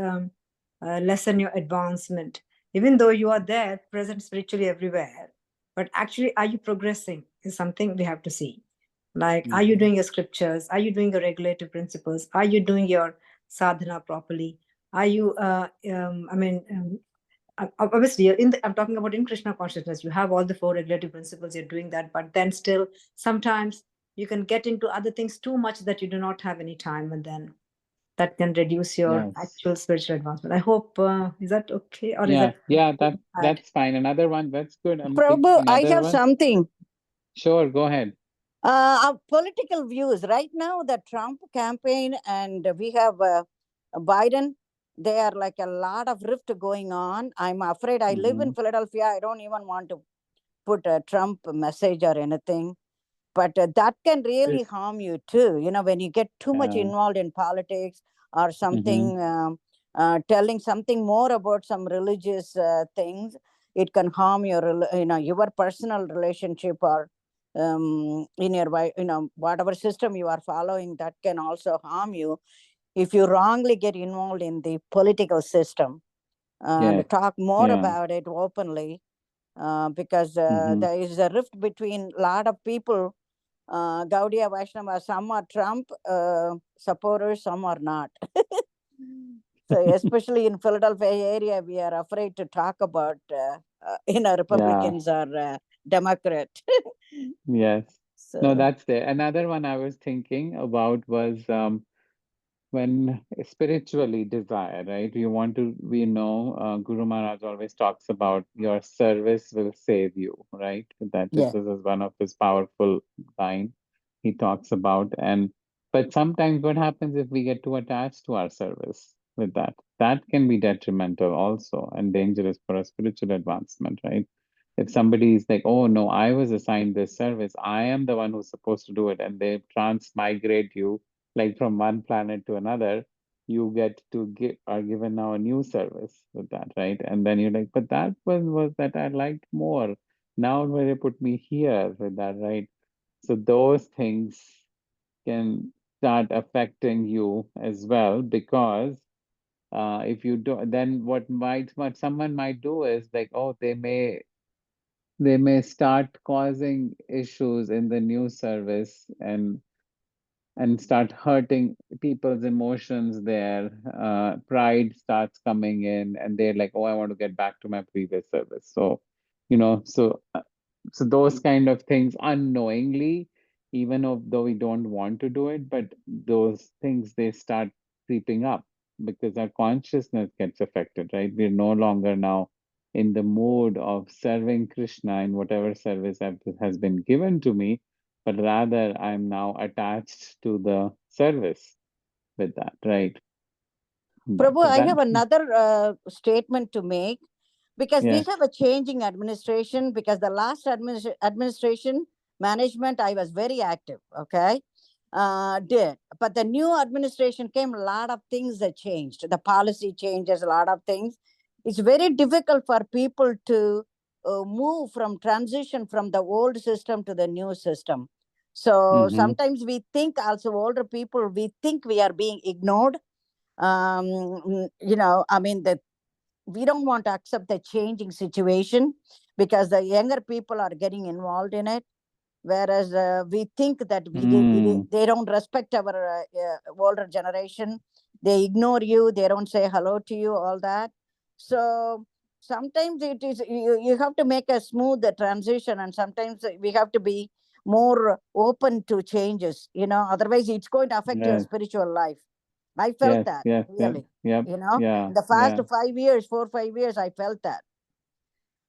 lessen your advancement, even though you are there present spiritually everywhere. But actually, are you progressing is something we have to see. Like, are you doing your scriptures? Are you doing your regulative principles? Are you doing your sadhana properly? Are you, obviously, I'm talking about in Krishna consciousness, you have all the four regulative principles, you're doing that, but then still, sometimes you can get into other things too much that you do not have any time, and then that can reduce your actual spiritual advancement. I hope, is that okay? Or is that that's fine. Another one, that's good. I'm Prabhu, thinking I another have one. something. Sure, go ahead. Our political views right now, the Trump campaign, and we have Biden. They are like a lot of rift going on. I'm afraid. I live in Philadelphia. I don't even want to put a Trump message or anything, but that can really harm you too. When you get too much involved in politics or something, telling something more about some religious things, it can harm your your personal relationship, or in your whatever system you are following. That can also harm you if you wrongly get involved in the political system, and talk more about it openly, because there is a rift between a lot of people. Gaudiya Vaishnava, some are Trump supporters, some are not. So especially in Philadelphia area, we are afraid to talk about Republicans or Democrat. Yes. So, No, that's there. Another one I was thinking about was when spiritually desire, right? We know Guru Maharaj always talks about your service will save you, right? This is one of his powerful line he talks about. But sometimes what happens if we get too attached to our service with that? That can be detrimental also and dangerous for our spiritual advancement, right? If somebody is like, oh no, I was assigned this service, I am the one who's supposed to do it, and they transmigrate you like from one planet to another, you get to are given now a new service with that, right? And then you're like, but that one was that I liked more. Now where they put me here with that, right? So those things can start affecting you as well, because if you do, then what someone might do is like, oh, they may start causing issues in the news service and start hurting people's emotions there. Pride starts coming in, and they're like, oh, I want to get back to my previous service. So, so those kind of things unknowingly, even though we don't want to do it, but those things, they start creeping up because our consciousness gets affected, right? We're no longer now in the mood of serving Krishna in whatever service has been given to me, but rather I'm now attached to the service with that, right? Prabhu, So I have that, another statement to make, because we yes. have a changing administration. Because the last administration management, I was very active. Okay, did, but the new administration came. A lot of things that changed. The policy changes. A lot of things. It's very difficult for people to move from transition from the old system to the new system. So Mm-hmm. sometimes we think, also older people, we think we are being ignored. I mean, that we don't want to accept the changing situation, because the younger people are getting involved in it, whereas we think that they don't respect our older generation. They ignore you, they don't say hello to you, all that. So sometimes it is, you have to make a smooth transition, and sometimes we have to be more open to changes, otherwise it's going to affect your Yes. spiritual life. I felt Yes, that, yes, yes, really. yep, yeah, In the past yeah, 5 years, 4 5 years, I felt that.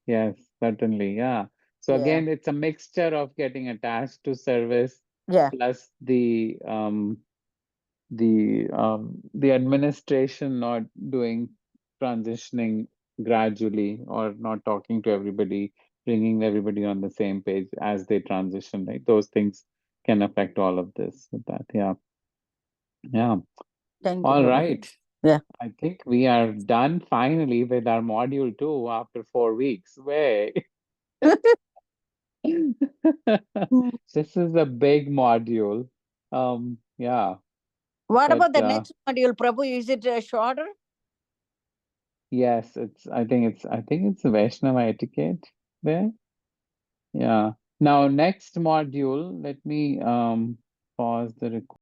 yes, certainly, yeah. So Yeah, again, it's a mixture of getting attached to service yeah. plus the administration not doing transitioning gradually, or not talking to everybody, bringing everybody on the same page as they transition, right? Those things can affect all of this with that. Yeah, yeah. Thank you, All Prabhu. right. Yeah. I think we are done finally with our module 2 after 4 weeks. Way. This is a big module. Yeah, What but about the next module, Prabhu? Is it shorter? yes, I think it's Vaishnava etiquette there. Yeah. Now next module, let me pause the recording.